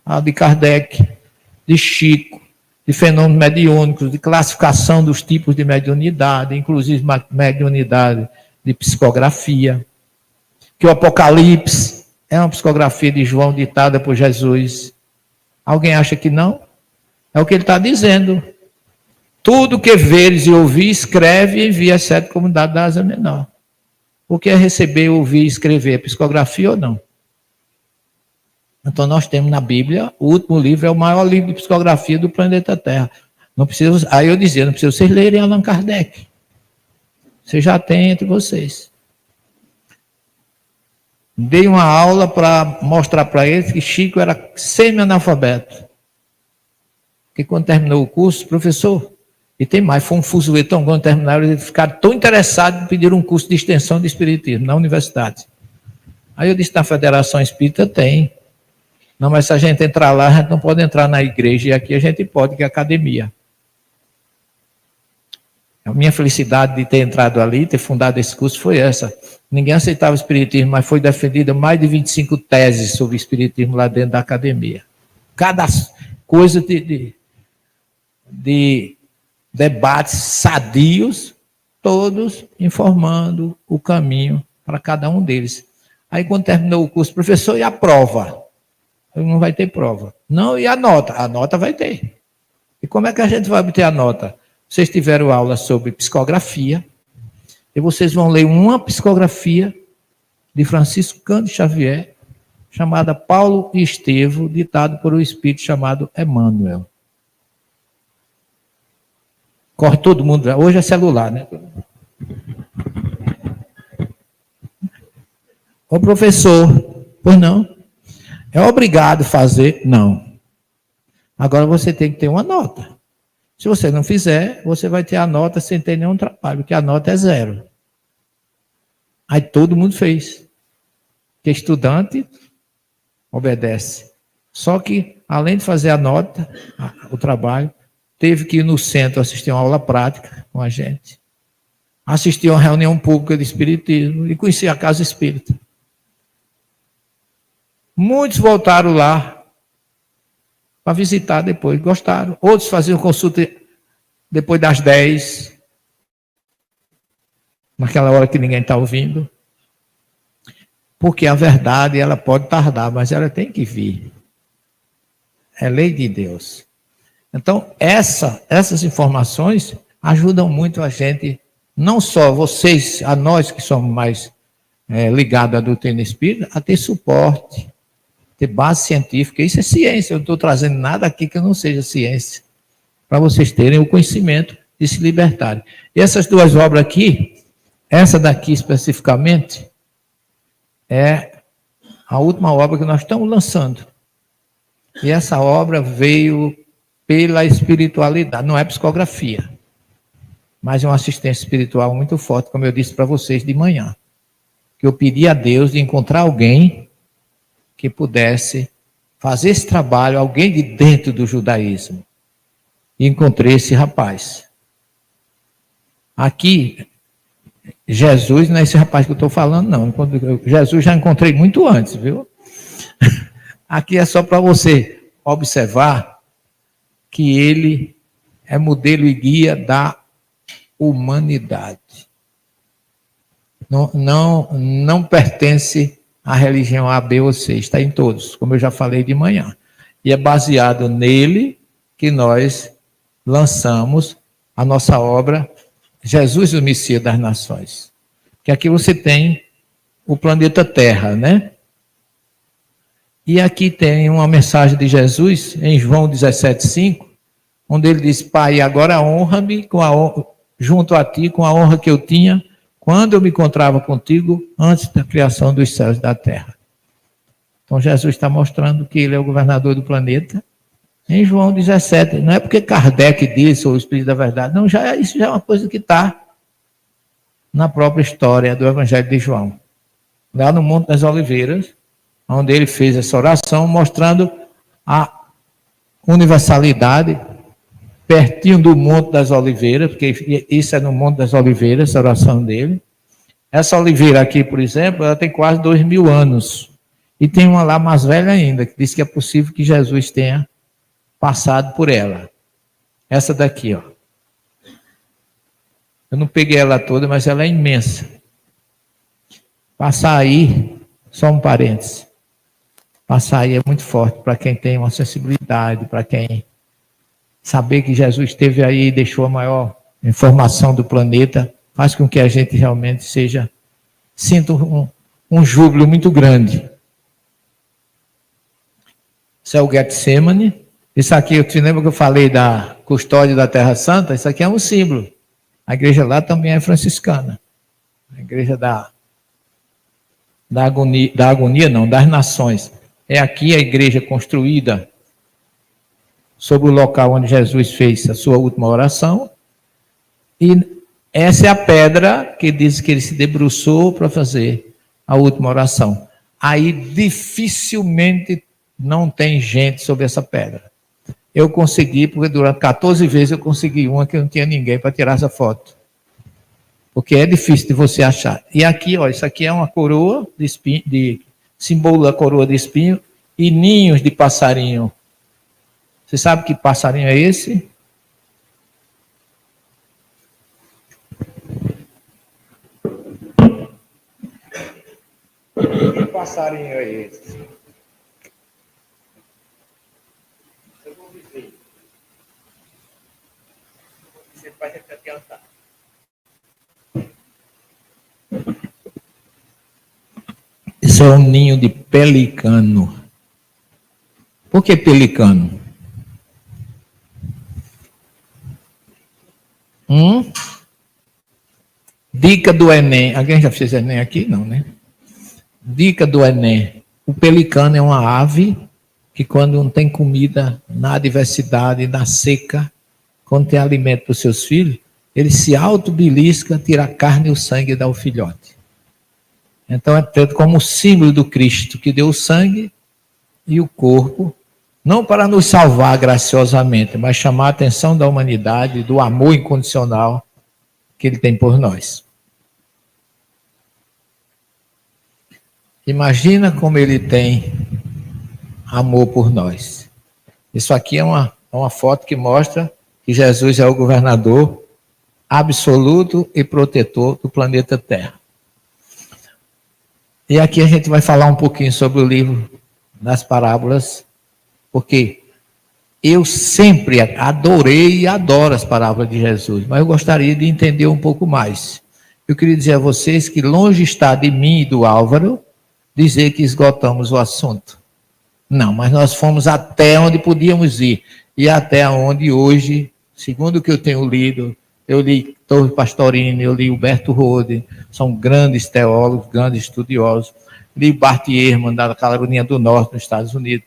a de Kardec, de Chico, de fenômenos mediúnicos, de classificação dos tipos de mediunidade, inclusive mediunidade de psicografia, que o Apocalipse é uma psicografia de João ditada por Jesus. Alguém acha que não? É o que ele está dizendo. Tudo que veres e ouvir, escreve e envia às 7 comunidades da Ásia Menor. O que é receber, ouvir e escrever? É psicografia ou não? Então nós temos na Bíblia, o último livro é o maior livro de psicografia do planeta Terra. Não precisa, aí eu dizia, não precisa vocês lerem Allan Kardec. Vocês já têm entre vocês. Dei uma aula para mostrar para eles que Chico era semi-analfabeto. Porque quando terminou o curso, professor, e tem mais, foi um fuzuê tão grande, terminaram, eles ficaram tão interessados em pedir um curso de extensão de espiritismo na universidade. Aí eu disse, na Federação Espírita tem. Não, mas se a gente entrar lá, a gente não pode entrar na igreja, e aqui a gente pode, que é academia. A minha felicidade de ter entrado ali, ter fundado esse curso, foi essa. Ninguém aceitava o espiritismo, mas foi defendida mais de 25 teses sobre o espiritismo lá dentro da academia. Cada coisa de debates sadios, todos informando o caminho para cada um deles. Aí quando terminou o curso, professor, e a prova? Não vai ter prova. Não, e a nota? A nota vai ter. E como é que a gente vai obter a nota? Vocês tiveram aula sobre psicografia, e vocês vão ler uma psicografia de Francisco Cândido Xavier, chamada Paulo e Estevão, ditado por um espírito chamado Emmanuel. Corre todo mundo. Hoje é celular, né? Ô professor, pois não? É obrigado a fazer? Não. Agora você tem que ter uma nota. Se você não fizer, você vai ter a nota sem ter nenhum trabalho, porque a nota é 0. Aí todo mundo fez. Porque estudante obedece. Só que, além de fazer a nota, o trabalho, teve que ir no centro assistir uma aula prática com a gente. Assistir uma reunião pública de espiritismo e conhecer a casa espírita. Muitos voltaram lá para visitar depois, gostaram. Outros faziam consulta depois das 10, naquela hora que ninguém está ouvindo. Porque a verdade, ela pode tardar, mas ela tem que vir. É lei de Deus. Então, essas informações ajudam muito a gente, não só vocês, a nós que somos mais ligados à doutrina espírita, a ter suporte, ter base científica. Isso é ciência, eu não estou trazendo nada aqui que não seja ciência, para vocês terem o conhecimento de se libertarem. E essas duas obras aqui, essa daqui especificamente, é a última obra que nós estamos lançando. E essa obra veio pela espiritualidade, não é psicografia, mas é uma assistência espiritual muito forte, como eu disse para vocês de manhã. Que eu pedi a Deus de encontrar alguém que pudesse fazer esse trabalho, alguém de dentro do judaísmo. E encontrei esse rapaz. Aqui, Jesus, não é esse rapaz que eu estou falando, não. Jesus já encontrei muito antes, viu? Aqui é só para você observar que ele é modelo e guia da humanidade. Não pertence à religião A, B ou C, está em todos, como eu já falei de manhã. E é baseado nele que nós lançamos a nossa obra Jesus, o Messias das Nações. Que aqui você tem o planeta Terra, né? E aqui tem uma mensagem de Jesus, em João 17,5, onde ele diz: Pai, agora honra-me junto a ti com a honra que eu tinha quando eu me encontrava contigo antes da criação dos céus e da terra. Então Jesus está mostrando que ele é o governador do planeta. Em João 17, não é porque Kardec disse, ou o Espírito da Verdade, não, isso já é uma coisa que está na própria história do Evangelho de João. Lá no Monte das Oliveiras, onde ele fez essa oração, mostrando a universalidade, pertinho do Monte das Oliveiras, porque isso é no Monte das Oliveiras, essa oração dele. Essa oliveira aqui, por exemplo, ela tem quase 2000 anos. E tem uma lá mais velha ainda, que diz que é possível que Jesus tenha passado por ela. Essa daqui, ó. Eu não peguei ela toda, mas ela é imensa. Passar aí, só um parênteses. Passar aí é muito forte para quem tem uma sensibilidade, para quem saber que Jesus esteve aí e deixou a maior informação do planeta, faz com que a gente realmente sinta um júbilo muito grande. Isso é o Getsemane. Isso aqui, você lembra que eu falei da custódia da Terra Santa? Isso aqui é um símbolo. A igreja lá também é franciscana. A igreja das nações. É aqui a igreja construída sobre o local onde Jesus fez a sua última oração. E essa é a pedra que diz que ele se debruçou para fazer a última oração. Aí dificilmente não tem gente sobre essa pedra. Eu consegui, porque durante 14 vezes eu consegui uma que não tinha ninguém para tirar essa foto. Porque é difícil de você achar. E aqui, ó, isso aqui é uma coroa de espinho, símbolo da coroa de espinho e ninhos de passarinho. Você sabe que passarinho é esse? Que passarinho é esse? Eu vou dizer. Você vai adiantar. Isso é um ninho de pelicano. Por que pelicano? Dica do Enem. Alguém já fez Enem aqui? Não, né? Dica do Enem. O pelicano é uma ave que quando não tem comida na adversidade, na seca, quando tem alimento para os seus filhos, ele se autobelisca, tira a carne e o sangue e dá ao filhote. Então é tido como símbolo do Cristo, que deu o sangue e o corpo, não para nos salvar graciosamente, mas chamar a atenção da humanidade, do amor incondicional que ele tem por nós. Imagina como ele tem amor por nós. Isso aqui é uma foto que mostra que Jesus é o governador absoluto e protetor do planeta Terra. E aqui a gente vai falar um pouquinho sobre o livro das parábolas, porque eu sempre adorei e adoro as parábolas de Jesus, mas eu gostaria de entender um pouco mais. Eu queria dizer a vocês que longe está de mim e do Álvaro dizer que esgotamos o assunto. Não, mas nós fomos até onde podíamos ir. E até onde hoje, segundo o que eu tenho lido, eu li Torres Pastorini, eu li Huberto Rode, são grandes teólogos, grandes estudiosos. Li Bart Ehrman, da Carolina do Norte, nos Estados Unidos.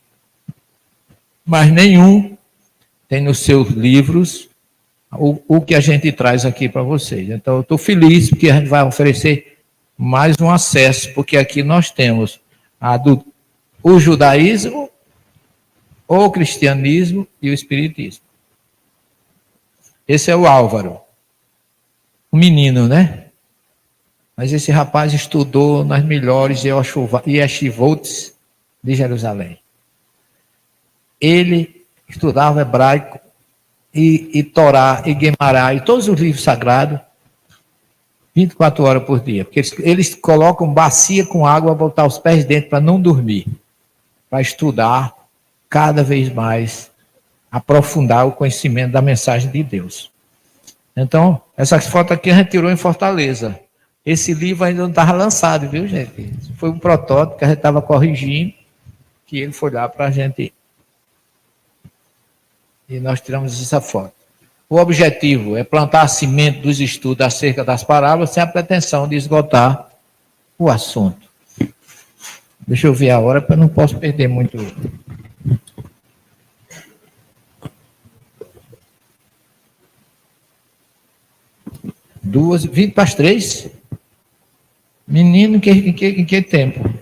Mas nenhum tem nos seus livros o que a gente traz aqui para vocês. Então, eu estou feliz porque a gente vai oferecer mais um acesso, porque aqui nós temos o judaísmo, o cristianismo e o espiritismo. Esse é o Álvaro, um menino, né? Mas esse rapaz estudou nas melhores yeshivot de Jerusalém. Ele estudava hebraico e Torá e Guemará e todos os livros sagrados 24 horas por dia. Porque eles colocam bacia com água para botar os pés dentro para não dormir. Para estudar cada vez mais, aprofundar o conhecimento da mensagem de Deus. Então, essas fotos aqui a gente tirou em Fortaleza. Esse livro ainda não estava lançado, viu, gente? Foi um protótipo que a gente estava corrigindo, que ele foi lá para a gente. E nós tiramos essa foto. O objetivo é plantar a semente dos estudos acerca das parábolas sem a pretensão de esgotar o assunto. Deixa eu ver a hora, para não posso perder muito. Duas, 20 para as 3. Menino, em que tempo?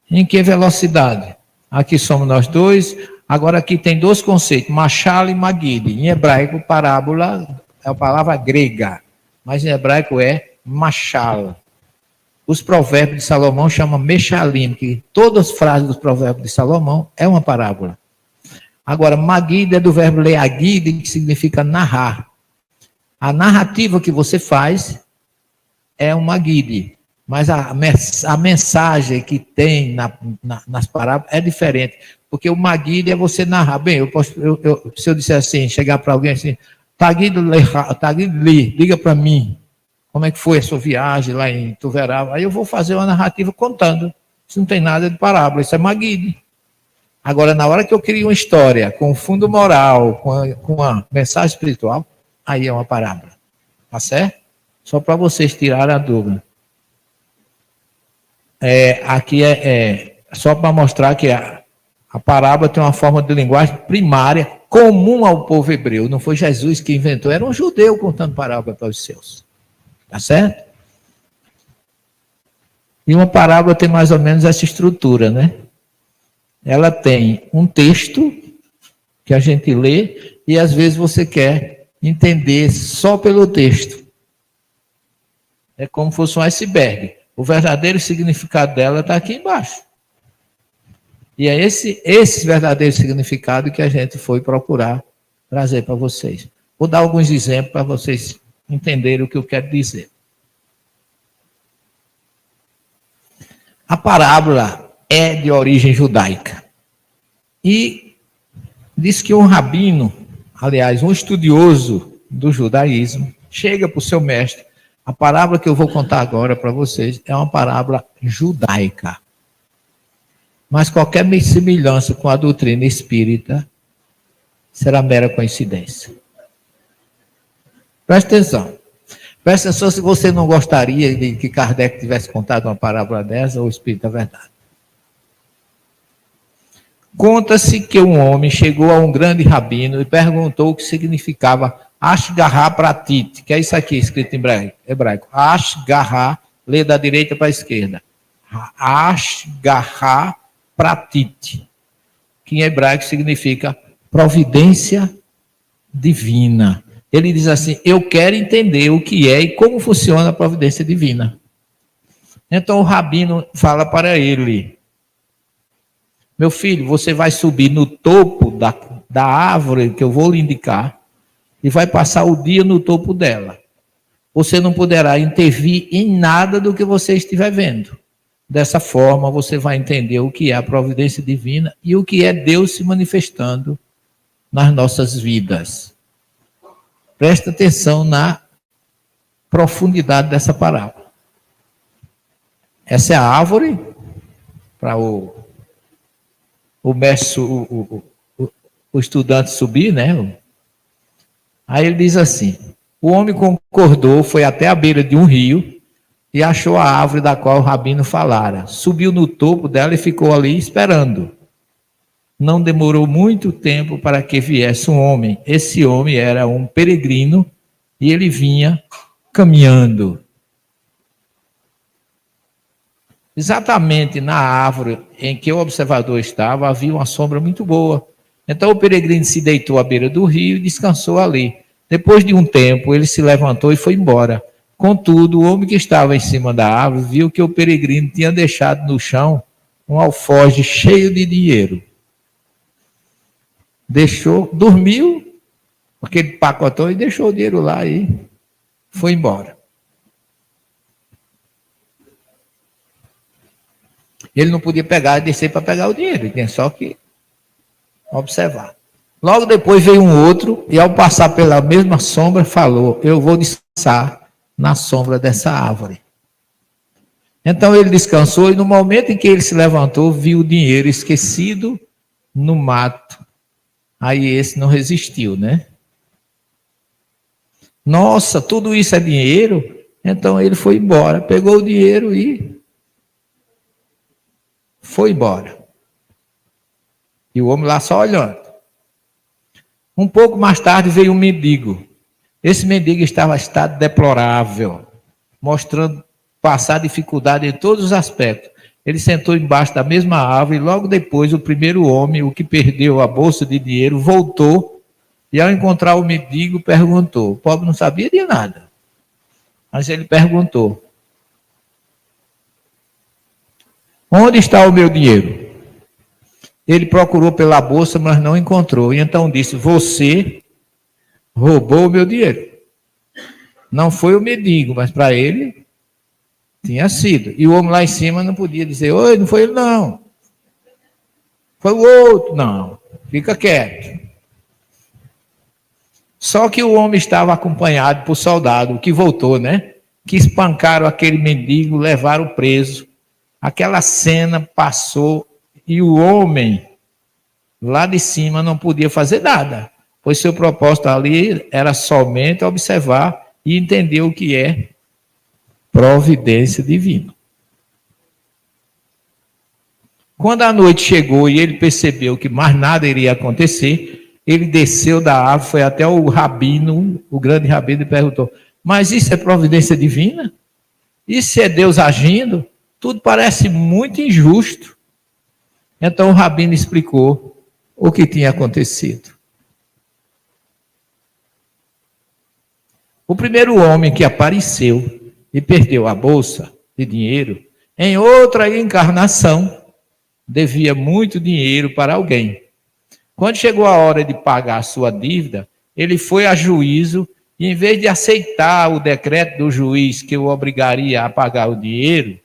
Em que velocidade? Aqui somos nós dois. Agora aqui tem dois conceitos, machal e magide. Em hebraico, parábola é a palavra grega, mas em hebraico é machal. Os provérbios de Salomão chamam meshalim, que todas as frases dos provérbios de Salomão é uma parábola. Agora, magide é do verbo leagide, que significa narrar. A narrativa que você faz é uma guide, mas a mensagem que tem nas parábolas é diferente, porque o maguide é você narrar. Bem, se eu disser assim, chegar para alguém assim, Tagid Li, diga para mim, como é que foi a sua viagem lá em Tuverava? Aí eu vou fazer uma narrativa contando. Isso não tem nada de parábola, isso é maguide. Agora, na hora que eu crio uma história com fundo moral, com uma mensagem espiritual, aí é uma parábola. Tá certo? Só para vocês tirarem a dúvida. Aqui é só para mostrar que a parábola tem uma forma de linguagem primária, comum ao povo hebreu. Não foi Jesus que inventou, era um judeu contando parábola para os seus. Tá certo? E uma parábola tem mais ou menos essa estrutura, né? Ela tem um texto que a gente lê e às vezes você quer entender só pelo texto. É como se fosse um iceberg. O verdadeiro significado dela está aqui embaixo. E é esse verdadeiro significado que a gente foi procurar trazer para vocês. Vou dar alguns exemplos para vocês entenderem o que eu quero dizer. A parábola é de origem judaica. E diz que um rabino, aliás, um estudioso do judaísmo, chega para o seu mestre. A parábola que eu vou contar agora para vocês é uma parábola judaica. Mas qualquer semelhança com a doutrina espírita será mera coincidência. Presta atenção. Presta atenção se você não gostaria de que Kardec tivesse contado uma parábola dessa, ou o Espírito da Verdade. Conta-se que um homem chegou a um grande rabino e perguntou o que significava Ashgarha Pratit, que é isso aqui escrito em hebraico. Ashgarha, lê da direita para a esquerda. Ashgarha Pratit, que em hebraico significa providência divina. Ele diz assim, eu quero entender o que é e como funciona a providência divina. Então o rabino fala para ele, meu filho, você vai subir no topo da árvore que eu vou lhe indicar e vai passar o dia no topo dela. Você não poderá intervir em nada do que você estiver vendo. Dessa forma, você vai entender o que é a providência divina e o que é Deus se manifestando nas nossas vidas. Presta atenção na profundidade dessa parábola. Essa é a árvore para o o mestre, o estudante subir, né? Aí ele diz assim: o homem concordou, foi até a beira de um rio e achou a árvore da qual o rabino falara. Subiu no topo dela e ficou ali esperando. Não demorou muito tempo para que viesse um homem. Esse homem era um peregrino e ele vinha caminhando. Exatamente na árvore em que o observador estava, havia uma sombra muito boa. Então o peregrino se deitou à beira do rio e descansou ali. Depois de um tempo, ele se levantou e foi embora. Contudo, o homem que estava em cima da árvore viu que o peregrino tinha deixado no chão um alforje cheio de dinheiro. Dormiu, porque ele pacotou e deixou o dinheiro lá e foi embora. Ele não podia pegar e descer para pegar o dinheiro, ele tinha só que observar. Logo depois veio um outro e ao passar pela mesma sombra falou: eu vou descansar na sombra dessa árvore. Então ele descansou e no momento em que ele se levantou, viu o dinheiro esquecido no mato. Aí esse não resistiu, né? Nossa, tudo isso é dinheiro? Então ele foi embora, pegou o dinheiro e foi embora. E o homem lá só olhando. Um pouco mais tarde veio um mendigo. Esse mendigo estava em estado deplorável, mostrando passar dificuldade em todos os aspectos. Ele sentou embaixo da mesma árvore e logo depois o primeiro homem, o que perdeu a bolsa de dinheiro, voltou e ao encontrar o mendigo perguntou. O pobre não sabia de nada, mas ele perguntou: onde está o meu dinheiro? Ele procurou pela bolsa, mas não encontrou. E então disse: você roubou o meu dinheiro. Não foi o mendigo, mas para ele tinha sido. E o homem lá em cima não podia dizer: oi, não foi ele não. Foi o outro. Não, fica quieto. Só que o homem estava acompanhado por soldado, que voltou, né? Que espancaram aquele mendigo, levaram preso. Aquela cena passou e o homem lá de cima não podia fazer nada, pois seu propósito ali era somente observar e entender o que é providência divina. Quando a noite chegou e ele percebeu que mais nada iria acontecer, ele desceu da árvore, foi até o rabino, o grande rabino, e perguntou: mas isso é providência divina? Isso é Deus agindo? Tudo parece muito injusto. Então o rabino explicou o que tinha acontecido. O primeiro homem que apareceu e perdeu a bolsa de dinheiro, em outra encarnação, devia muito dinheiro para alguém. Quando chegou a hora de pagar a sua dívida, ele foi a juízo e, em vez de aceitar o decreto do juiz que o obrigaria a pagar o dinheiro,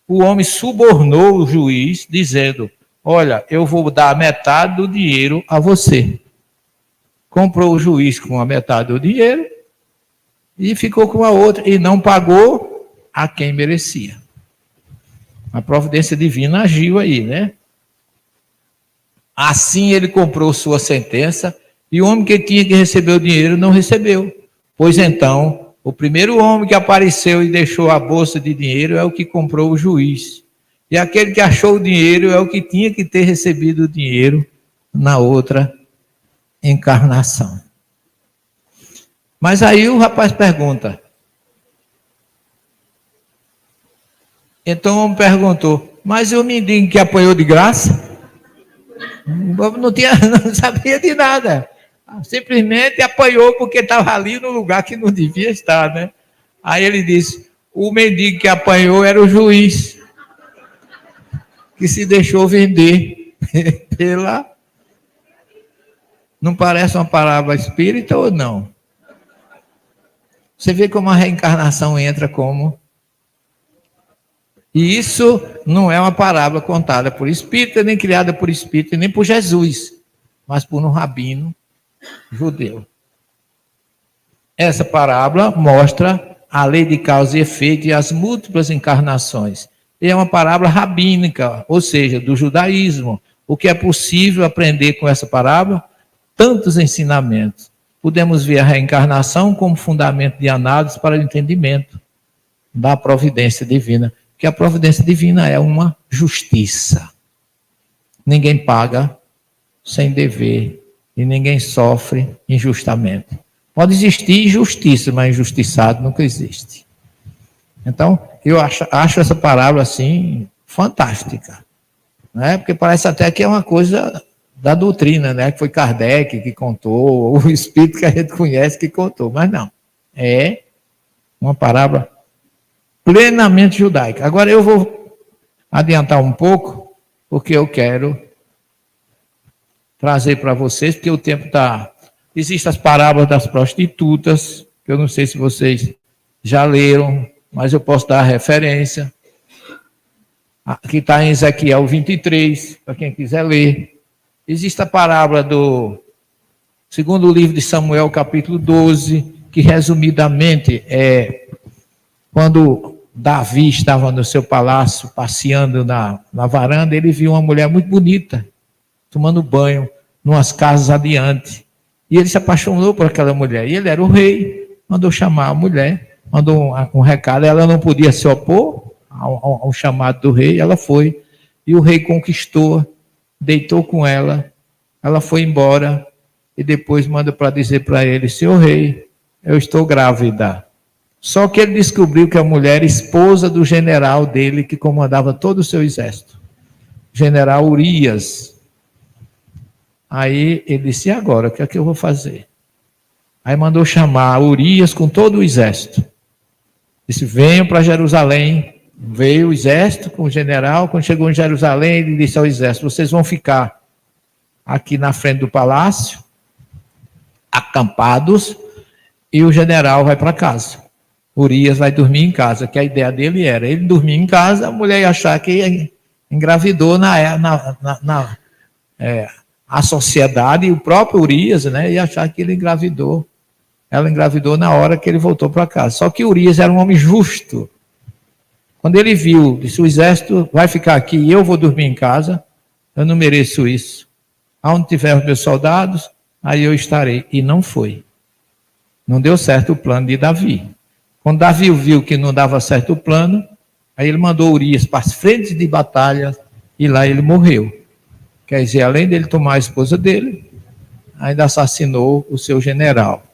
o homem subornou o juiz, dizendo: olha, eu vou dar metade do dinheiro a você. Comprou o juiz com a metade do dinheiro e ficou com a outra, e não pagou a quem merecia. A providência divina agiu aí, né? Assim ele comprou sua sentença, e o homem que tinha que receber o dinheiro não recebeu. Pois então, o primeiro homem que apareceu e deixou a bolsa de dinheiro é o que comprou o juiz. E aquele que achou o dinheiro é o que tinha que ter recebido o dinheiro na outra encarnação. Mas aí o rapaz pergunta. Então o homem perguntou: mas o mendigo que apanhou de graça? Não sabia de nada. Simplesmente apanhou porque estava ali no lugar que não devia estar, né? Aí ele disse: o mendigo que apanhou era o juiz, que se deixou vender pela... Não parece uma parábola espírita ou não? Você vê como a reencarnação entra como... E isso não é uma parábola contada por espírita, nem criada por espírita, nem por Jesus, mas por um rabino judeu. Essa parábola mostra a lei de causa e efeito e as múltiplas encarnações. E é uma parábola rabínica, ou seja, do judaísmo, o que é possível aprender com essa parábola? Tantos ensinamentos. Podemos ver a reencarnação como fundamento de análise para o entendimento da providência divina. Porque a providência divina é uma justiça. Ninguém paga sem dever e ninguém sofre injustamente. Pode existir injustiça, mas injustiçado nunca existe. Então, eu acho essa parábola assim fantástica, né? Porque parece até que é uma coisa da doutrina, né? Que foi Kardec que contou, o espírito que a gente conhece que contou, mas não. É uma parábola plenamente judaica. Agora eu vou adiantar um pouco, porque eu quero trazer para vocês, porque o tempo está... Existem as parábolas das prostitutas, que eu não sei se vocês já leram, mas eu posso dar a referência. Aqui está em Ezequiel 23, para quem quiser ler. Existe a parábola do segundo livro de Samuel, capítulo 12, que resumidamente é quando Davi estava no seu palácio, passeando na varanda, ele viu uma mulher muito bonita, tomando banho, numas casas adiante. E ele se apaixonou por aquela mulher. E ele era o rei, mandou chamar a mulher, mandou um recado. Ela não podia se opor ao chamado do rei, ela foi. E o rei conquistou, deitou com ela, ela foi embora. E depois manda para dizer para ele: seu rei, eu estou grávida. Só que ele descobriu que a mulher era esposa do general dele, que comandava todo o seu exército, general Urias. Aí ele disse: e agora, o que é que eu vou fazer? Aí mandou chamar Urias com todo o exército. Disse: venham para Jerusalém. Veio o exército com o general. Quando chegou em Jerusalém, ele disse ao exército: vocês vão ficar aqui na frente do palácio, acampados, e o general vai para casa. Urias vai dormir em casa, que a ideia dele era, ele dormir em casa, a mulher ia achar que engravidou a sociedade, e o próprio Urias, né, ia achar que ele engravidou. Ela engravidou na hora que ele voltou para casa. Só que Urias era um homem justo. Quando ele viu, disse: o exército vai ficar aqui e eu vou dormir em casa, eu não mereço isso. Aonde tiver os meus soldados, aí eu estarei. E não foi. Não deu certo o plano de Davi. Quando Davi viu que não dava certo o plano, aí ele mandou Urias para as frentes de batalha e lá ele morreu. Quer dizer, além dele tomar a esposa dele, ainda assassinou o seu general.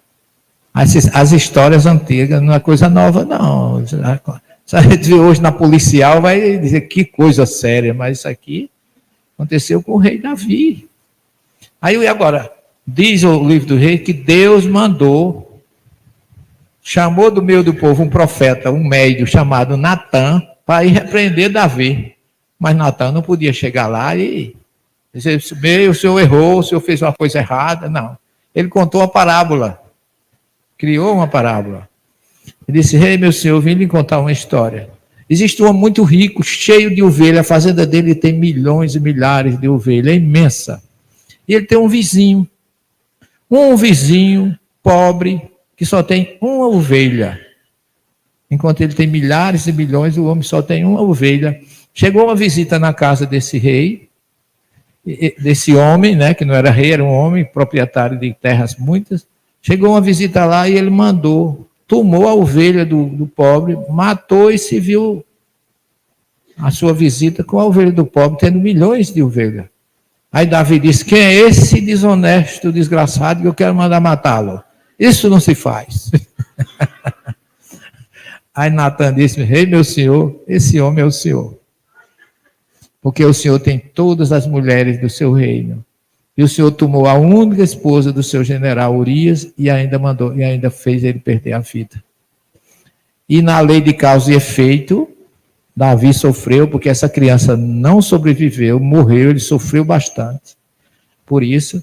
As histórias antigas não é coisa nova, não. Se a gente vê hoje na policial, vai dizer que coisa séria, mas isso aqui aconteceu com o rei Davi. Aí agora, diz o livro do rei que Deus chamou do meio do povo um profeta, um médio chamado Natã, para ir repreender Davi. Mas Natã não podia chegar lá e dizer: o senhor errou, o senhor fez uma coisa errada. Não. Ele contou uma parábola. Criou uma parábola. Ele disse: rei, meu senhor, vim lhe contar uma história. Existe um homem muito rico, cheio de ovelhas. A fazenda dele tem milhões e milhares de ovelhas, é imensa. E ele tem um vizinho pobre, que só tem uma ovelha. Enquanto ele tem milhares e milhões, o homem só tem uma ovelha. Chegou uma visita na casa desse rei, desse homem, né, que não era rei, era um homem, proprietário de terras muitas. Chegou uma visita lá e ele tomou a ovelha do pobre, matou e se viu a sua visita com a ovelha do pobre, tendo milhões de ovelhas. Aí Davi disse: quem é esse desonesto, desgraçado, que eu quero mandar matá-lo? Isso não se faz. Aí Natã disse: rei, meu senhor, esse homem é o senhor. Porque o senhor tem todas as mulheres do seu reino. E o senhor tomou a única esposa do seu general Urias e ainda fez ele perder a vida. E na lei de causa e efeito, Davi sofreu, porque essa criança não sobreviveu, morreu, ele sofreu bastante. Por isso,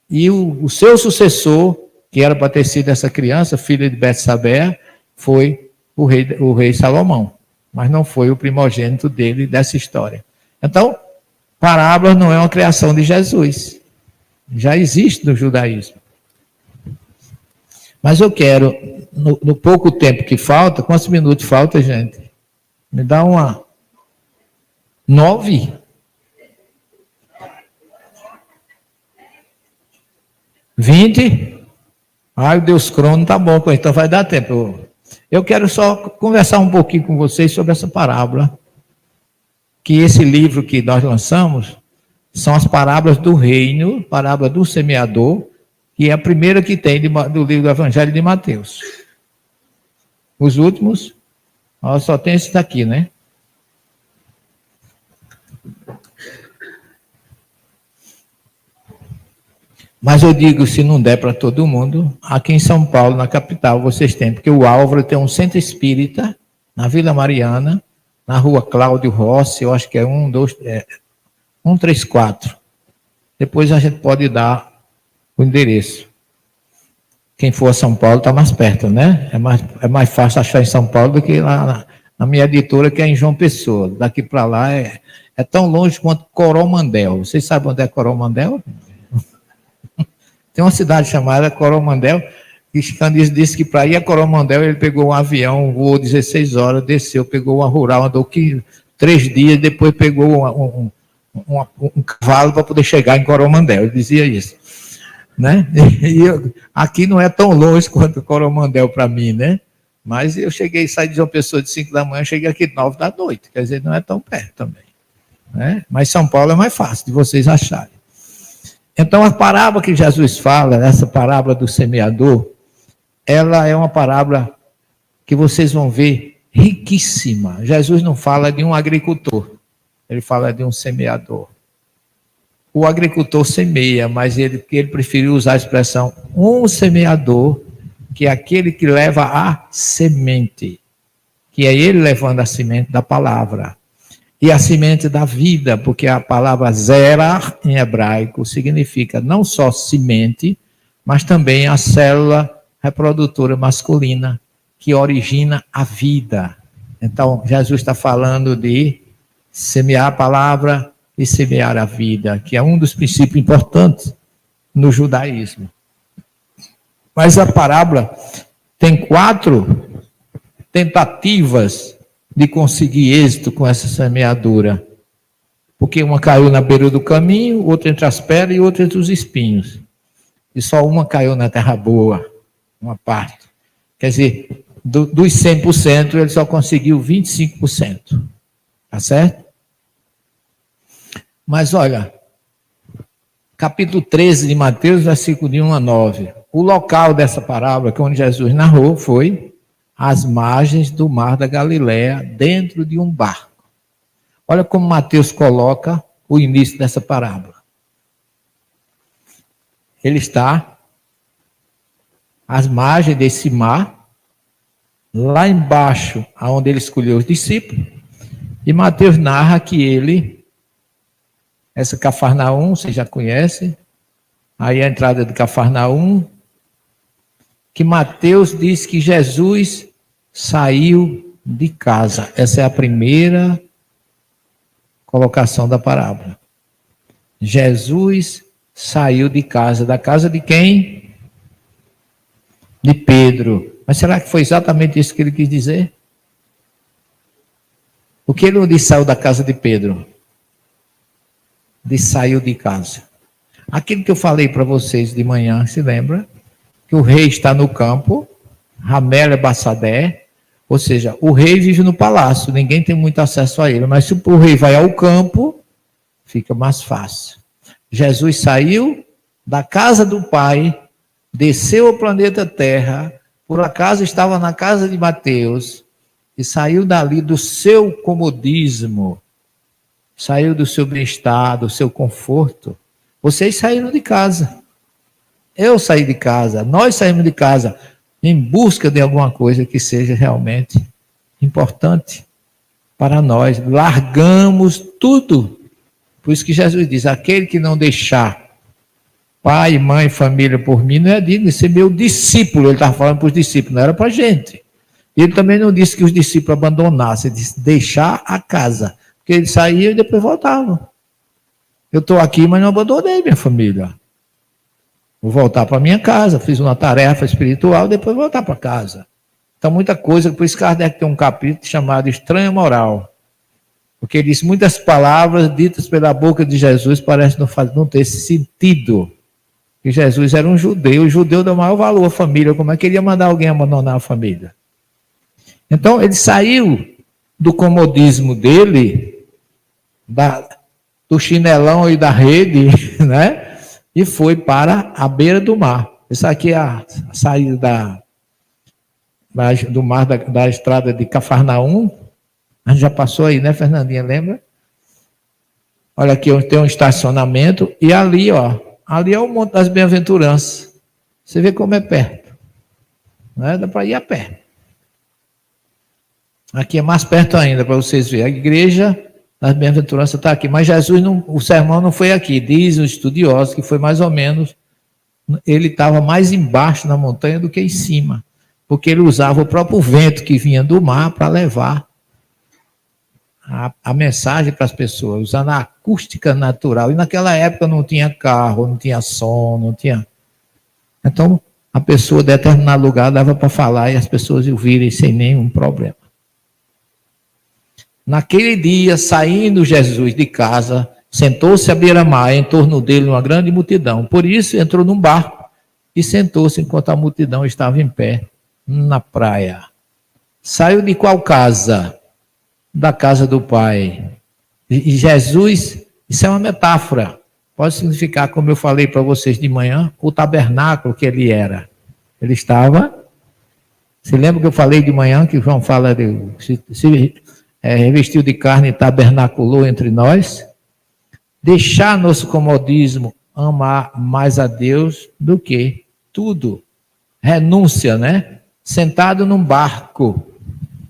e o seu sucessor, que era para ter sido essa criança, filha de Betsabé, foi o rei Salomão, mas não foi o primogênito dele dessa história. Então, parábola não é uma criação de Jesus, já existe no judaísmo. Mas eu quero, no pouco tempo que falta, quantos minutos falta, gente? Me dá 9? 20? Ai, o Deus Crono tá bom, então vai dar tempo. Eu quero só conversar um pouquinho com vocês sobre essa parábola, que esse livro que nós lançamos são as parábolas do reino, parábola do semeador, que é a primeira que tem do livro do Evangelho de Mateus. Os últimos, só tem esse daqui, né? Mas eu digo, se não der para todo mundo, aqui em São Paulo, na capital, vocês têm, porque o Álvaro tem um centro espírita, na Vila Mariana, na rua Cláudio Rossi, eu acho que é 134. Depois a gente pode dar o endereço. Quem for a São Paulo está mais perto, né? É mais fácil achar em São Paulo do que lá na minha editora, que é em João Pessoa. Daqui para lá é tão longe quanto Coromandel. Vocês sabem onde é Coromandel? Tem uma cidade chamada Coromandel, e Candis disse que para ir a Coromandel ele pegou um avião, voou 16 horas, desceu, pegou uma rural, andou 3 dias, depois pegou um cavalo para poder chegar em Coromandel. Ele dizia isso, né? Aqui não é tão longe quanto Coromandel para mim, né? Mas eu saí de uma pessoa de 5 da manhã, cheguei aqui 9 da noite, quer dizer, não é tão perto também, né? Mas São Paulo é mais fácil de vocês acharem. Então, a parábola que Jesus fala, essa parábola do semeador, ela é uma parábola que vocês vão ver riquíssima. Jesus não fala de um agricultor, ele fala de um semeador. O agricultor semeia, mas ele preferiu usar a expressão um semeador, que é aquele que leva a semente, que é ele levando a semente da palavra. E a semente da vida, porque a palavra zera, em hebraico, significa não só semente, mas também a célula reprodutora masculina, que origina a vida. Então, Jesus está falando de semear a palavra e semear a vida, que é um dos princípios importantes no judaísmo. Mas a parábola tem 4 tentativas de conseguir êxito com essa semeadura. Porque uma caiu na beira do caminho, outra entre as pedras e outra entre os espinhos. E só uma caiu na terra boa, uma parte. Quer dizer, dos 100%, ele só conseguiu 25%. Tá certo? Mas olha, capítulo 13 de Mateus, versículo de 1 a 9. O local dessa parábola, que onde Jesus narrou, foi às margens do mar da Galileia, dentro de um barco. Olha como Mateus coloca o início dessa parábola. Ele está às margens desse mar, lá embaixo, onde ele escolheu os discípulos, e Mateus narra que essa Cafarnaum, você já conhece, aí a entrada de Cafarnaum, que Mateus diz que Jesus saiu de casa. Essa é a primeira colocação da parábola. Jesus saiu de casa. Da casa de quem? De Pedro. Mas será que foi exatamente isso que ele quis dizer? O que ele não disse saiu da casa de Pedro? Diz saiu de casa. Aquilo que eu falei para vocês de manhã, se lembra? Que o rei está no campo, Ramela Bassadé, ou seja, o rei vive no palácio, ninguém tem muito acesso a ele, mas se o rei vai ao campo, fica mais fácil. Jesus saiu da casa do Pai, desceu ao planeta Terra, por acaso estava na casa de Mateus, e saiu dali do seu comodismo, saiu do seu bem-estar, do seu conforto. Vocês saíram de casa. Eu saí de casa, nós saímos de casa em busca de alguma coisa que seja realmente importante para nós. Largamos tudo. Por isso que Jesus diz, aquele que não deixar pai, mãe, família por mim, não é digno de ser meu discípulo. Ele estava falando para os discípulos, não era para a gente. Ele também não disse que os discípulos abandonassem, ele disse deixar a casa. Porque eles saíam e depois voltavam. Eu estou aqui, mas não abandonei minha família. Vou voltar para minha casa, fiz uma tarefa espiritual, depois voltar para casa. Então, muita coisa, por isso Kardec tem um capítulo chamado Estranha Moral. Porque ele diz muitas palavras ditas pela boca de Jesus parecem não ter esse sentido. que Jesus era um judeu, o judeu dá maior valor à família, como é que ele ia mandar alguém abandonar a família? Então, ele saiu do comodismo dele, do chinelão e da rede, né? E foi para a beira do mar. Isso aqui é a saída do mar, da estrada de Cafarnaum. A gente já passou aí, né, Fernandinha? Lembra? Olha aqui, tem um estacionamento. E ali, ó, ali é o Monte das Bem-aventuranças. Você vê como é perto. Né? Dá para ir a pé. Aqui é mais perto ainda, para vocês verem. A igreja das Bem-aventuranças está aqui. Mas Jesus, o sermão não foi aqui. Diz os estudiosos que foi mais ou menos... Ele estava mais embaixo na montanha do que em cima. Porque ele usava o próprio vento que vinha do mar para levar a mensagem para as pessoas, usando a acústica natural. E naquela época não tinha carro, não tinha som, não tinha... Então, a pessoa de determinado lugar dava para falar e as pessoas ouvirem sem nenhum problema. Naquele dia, saindo Jesus de casa, sentou-se à beira-mar, em torno dele uma grande multidão. Por isso, entrou num barco e sentou-se enquanto a multidão estava em pé na praia. Saiu de qual casa? Da casa do Pai. E Jesus, isso é uma metáfora. Pode significar, como eu falei para vocês de manhã, o tabernáculo que ele era. Ele estava... Você lembra que eu falei de manhã, que João fala de... revestiu de carne e tabernaculou entre nós? Deixar nosso comodismo, amar mais a Deus do que tudo. Renúncia, né? Sentado num barco,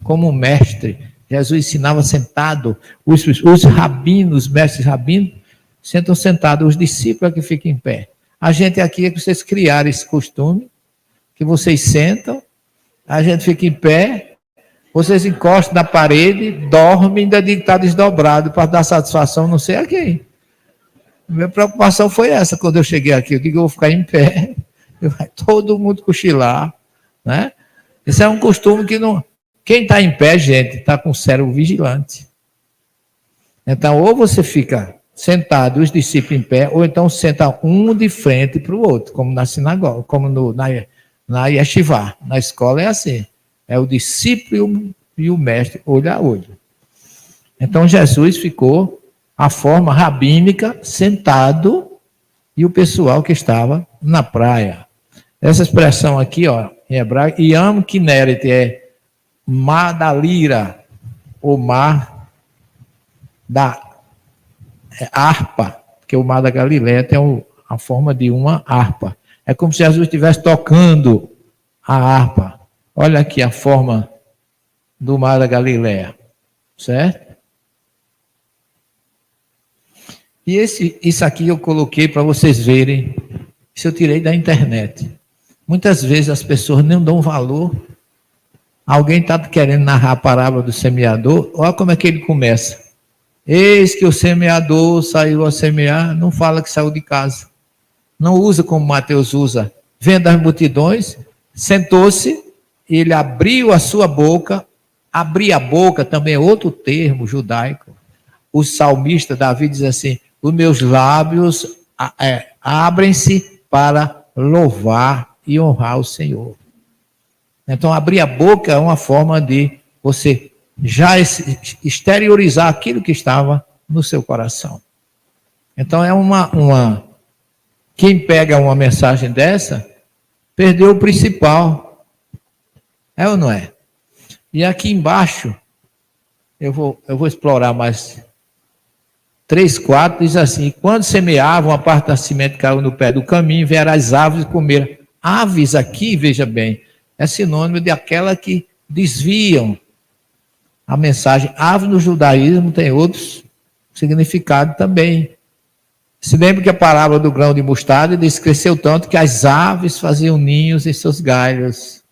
como um mestre. Jesus ensinava sentado. Os rabinos, os mestres rabinos, sentam sentados. Os discípulos é que ficam em pé. A gente aqui é que vocês criaram esse costume, que vocês sentam, a gente fica em pé, vocês encostam na parede, dormem, ainda de estar desdobrado para dar satisfação, não sei a quem. Minha preocupação foi essa quando eu cheguei aqui. O que eu vou ficar em pé? Vai todo mundo cochilar, né? Isso é um costume que não... Quem está em pé, gente, está com o cérebro vigilante. Então, ou você fica sentado, os discípulos em pé, ou então senta um de frente para o outro, como na sinagoga, como na yeshivá. Na escola é assim. É o discípulo e o mestre, olho a olho. Então, Jesus ficou a forma rabínica, sentado, e o pessoal que estava na praia. Essa expressão aqui, ó, em hebraico, Yam Kineret, é mar da lira, ou mar da harpa, porque o mar da Galileia tem a forma de uma harpa. É como se Jesus estivesse tocando a harpa. Olha aqui a forma do mar da Galileia, certo? E isso aqui eu coloquei para vocês verem, isso eu tirei da internet. Muitas vezes as pessoas não dão valor. Alguém está querendo narrar a parábola do semeador, olha como é que ele começa. Eis que o semeador saiu a semear, não fala que saiu de casa. Não usa como Mateus usa. Vendo as multidões, sentou-se, ele abriu a sua boca. Abrir a boca também é outro termo judaico. O salmista Davi diz assim: os meus lábios abrem-se para louvar e honrar o Senhor. Então, abrir a boca é uma forma de você já exteriorizar aquilo que estava no seu coração. Então, é quem pega uma mensagem dessa, perdeu o principal. É ou não é? E aqui embaixo, eu vou explorar mais 3, 4, diz assim: quando semeavam, a parte da semente caiu no pé do caminho, vieram as aves e comeram. Aves aqui, veja bem, é sinônimo de aquela que desviam a mensagem. Ave no judaísmo tem outros significados também. Se lembra que a parábola do grão de mostarda diz que cresceu tanto que as aves faziam ninhos em seus galhos,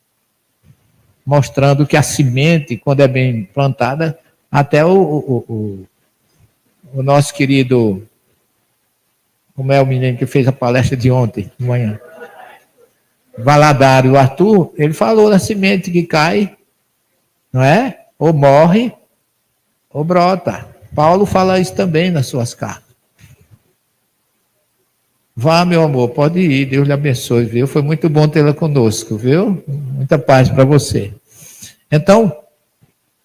mostrando que a semente, quando é bem plantada, até o nosso querido, como é o menino que fez a palestra de ontem, de manhã, Valadares, o Arthur, ele falou da semente que cai, não é? Ou morre, ou brota. Paulo fala isso também nas suas cartas. Vá, meu amor, pode ir, Deus lhe abençoe, viu? Foi muito bom tê-la conosco, viu? Muita paz para você. Então,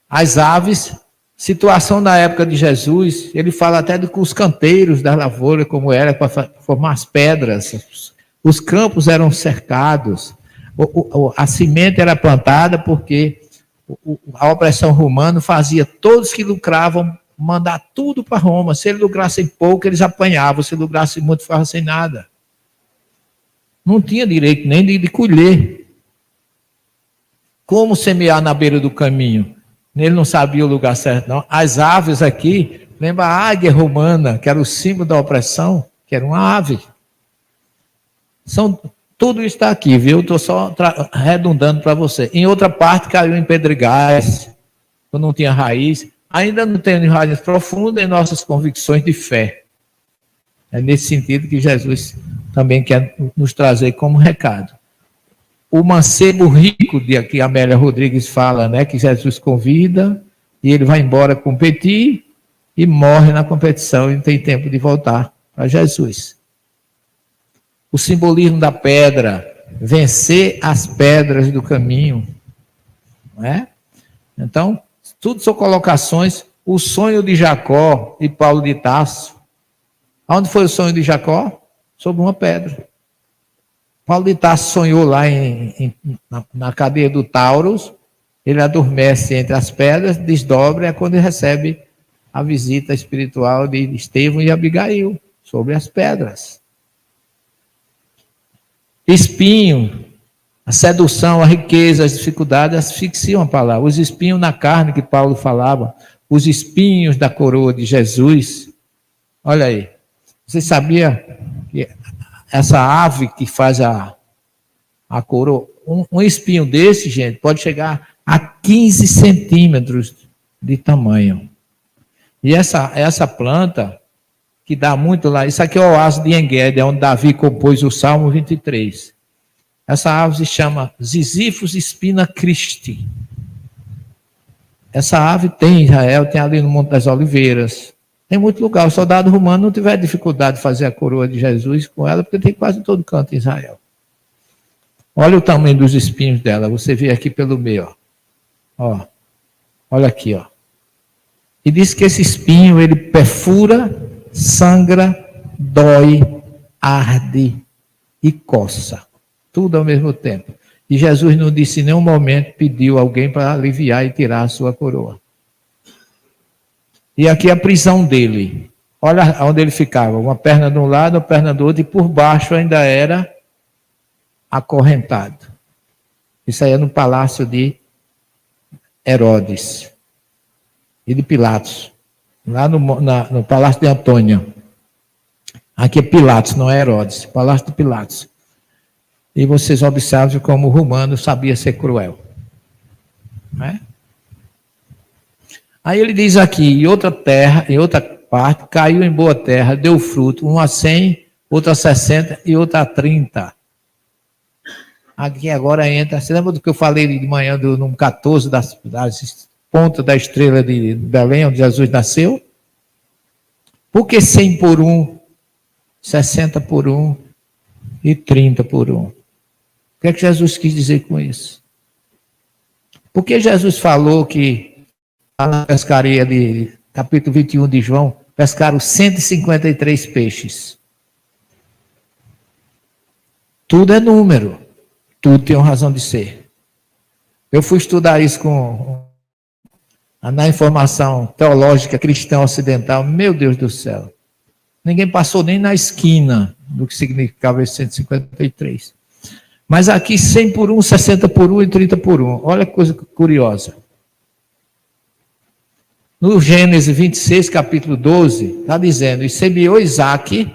as aves, situação na época de Jesus, ele fala até com os canteiros da lavoura, como era para formar as pedras. Os campos eram cercados, a semente era plantada porque a opressão romana fazia todos que lucravam mandar tudo para Roma. Se eles lucrassem pouco, eles apanhavam. Se lucrassem muito, ficavam sem nada. Não tinha direito nem de colher. Como semear na beira do caminho? Ele não sabia o lugar certo, não. As aves aqui, lembra a águia romana, que era o símbolo da opressão, que era uma ave. Tudo está aqui, viu? Estou só redundando para você. Em outra parte, caiu em pedregais, quando não tinha raiz. Ainda não tem raiz profunda em nossas convicções de fé. É nesse sentido que Jesus também quer nos trazer como recado. O mancebo rico, de aqui Amélia Rodrigues fala, né, que Jesus convida e ele vai embora competir e morre na competição e não tem tempo de voltar para Jesus. O simbolismo da pedra, vencer as pedras do caminho, não é? Então, tudo são colocações. O sonho de Jacó e Paulo de Tarso. Onde foi o sonho de Jacó? Sobre uma pedra. Paulo de Tarso sonhou lá na cadeia do Taurus. Ele adormece entre as pedras, desdobra, é quando ele recebe a visita espiritual de Estevão e Abigail, sobre as pedras. Espinho, a sedução, a riqueza, as dificuldades asfixiam a palavra. Os espinhos na carne que Paulo falava, os espinhos da coroa de Jesus. Olha aí, você sabia que essa ave que faz a coroa, um espinho desse, gente, pode chegar a 15 centímetros de tamanho. E essa planta, que dá muito lá, isso aqui é o oásis de En-Gedi, onde Davi compôs o Salmo 23. Essa ave se chama Ziziphus spina Christi. Essa ave tem em Israel, tem ali no Monte das Oliveiras. Tem muito lugar. O soldado romano não tiver dificuldade de fazer a coroa de Jesus com ela, porque tem quase em todo canto em Israel. Olha o tamanho dos espinhos dela. Você vê aqui pelo meio. Ó. Olha aqui. Ó. E diz que esse espinho, ele perfura, sangra, dói, arde e coça. Tudo ao mesmo tempo. E Jesus não disse em nenhum momento, pediu alguém para aliviar e tirar a sua coroa. E aqui a prisão dele. Olha onde ele ficava. Uma perna de um lado, uma perna do outro, e por baixo ainda era acorrentado. Isso aí é no palácio de Herodes e de Pilatos. Lá no palácio de Antônio. Aqui é Pilatos, não é Herodes. Palácio de Pilatos. E vocês observam como o romano sabia ser cruel. Não é? Aí ele diz aqui, em outra terra, em outra parte, caiu em boa terra, deu fruto, uma a 100, outra a 60 e outra a 30. Aqui agora entra, você lembra do que eu falei de manhã, do número 14, das pontas da estrela de Belém, onde Jesus nasceu? Por que 100 por 1, 60 por 1 e 30 por 1? O que é que Jesus quis dizer com isso? Por que Jesus falou que na pescaria de capítulo 21 de João, pescaram 153 peixes? Tudo é número, tudo tem uma razão de ser. Eu fui estudar isso na informação teológica cristã ocidental, meu Deus do céu. Ninguém passou nem na esquina do que significava esse 153. Mas aqui 100 por 1, 60 por 1 e 30 por 1. Olha que coisa curiosa. No Gênesis 26, capítulo 12, está dizendo, e semeou Isaac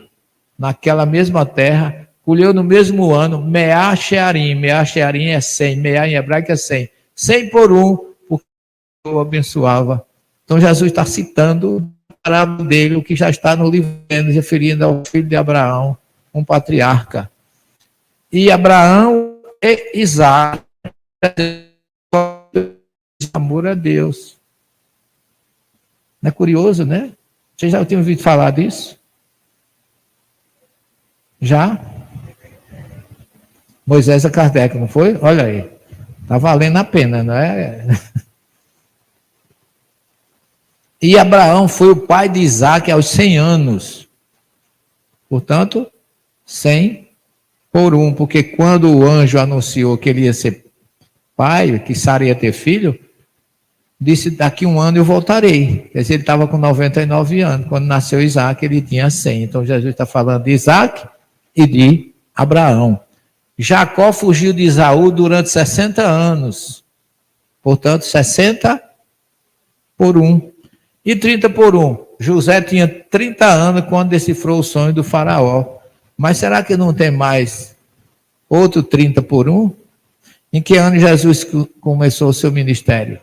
naquela mesma terra, colheu no mesmo ano, Meá Shearim é 100, Meá em hebraico é 100. 100 por 1, porque eu abençoava. Então Jesus está citando a parábola dele, o que já está no livro, referindo ao filho de Abraão, um patriarca. E Abraão e Isaac, amor a Deus. Não é curioso, né? Vocês já tinham ouvido falar disso? Já? Moisés é Kardec, não foi? Olha aí. Está valendo a pena, não é? E Abraão foi o pai de Isaac aos 100 anos. Portanto, 100 por 1, porque quando o anjo anunciou que ele ia ser pai, que Sara ia ter filho, disse, daqui 1 ano eu voltarei. Quer dizer, ele estava com 99 anos. Quando nasceu Isaac, ele tinha 100. Então, Jesus está falando de Isaac e de Abraão. Jacó fugiu de Esaú durante 60 anos. Portanto, 60 por 1. E 30 por 1. José tinha 30 anos quando decifrou o sonho do faraó. Mas será que não tem mais outro 30 por 1? Em que ano Jesus começou o seu ministério?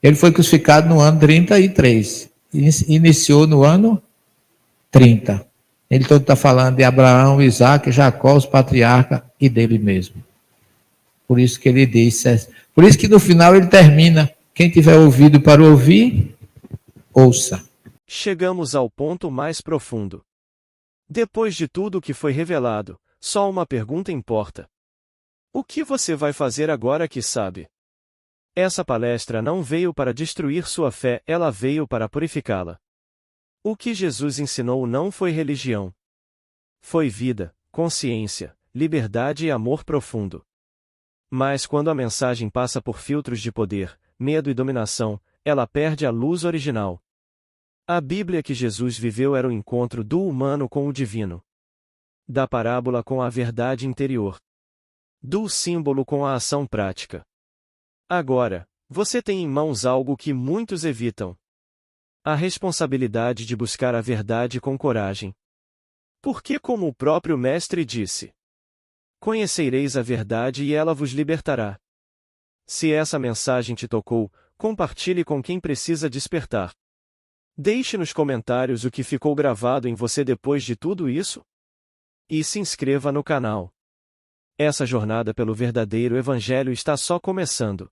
Ele foi crucificado no ano 33. Iniciou no ano 30. Ele todo está falando de Abraão, Isaac, Jacó, os patriarcas e dele mesmo. Por isso que ele disse. Por isso que no final ele termina. Quem tiver ouvido para ouvir, ouça. Chegamos ao ponto mais profundo. Depois de tudo o que foi revelado, só uma pergunta importa. O que você vai fazer agora que sabe? Essa palestra não veio para destruir sua fé, ela veio para purificá-la. O que Jesus ensinou não foi religião. Foi vida, consciência, liberdade e amor profundo. Mas quando a mensagem passa por filtros de poder, medo e dominação, ela perde a luz original. A Bíblia que Jesus viveu era o encontro do humano com o divino. Da parábola com a verdade interior. Do símbolo com a ação prática. Agora, você tem em mãos algo que muitos evitam. A responsabilidade de buscar a verdade com coragem. Porque, como o próprio Mestre disse, conhecereis a verdade e ela vos libertará. Se essa mensagem te tocou, compartilhe com quem precisa despertar. Deixe nos comentários o que ficou gravado em você depois de tudo isso. E se inscreva no canal. Essa jornada pelo verdadeiro Evangelho está só começando.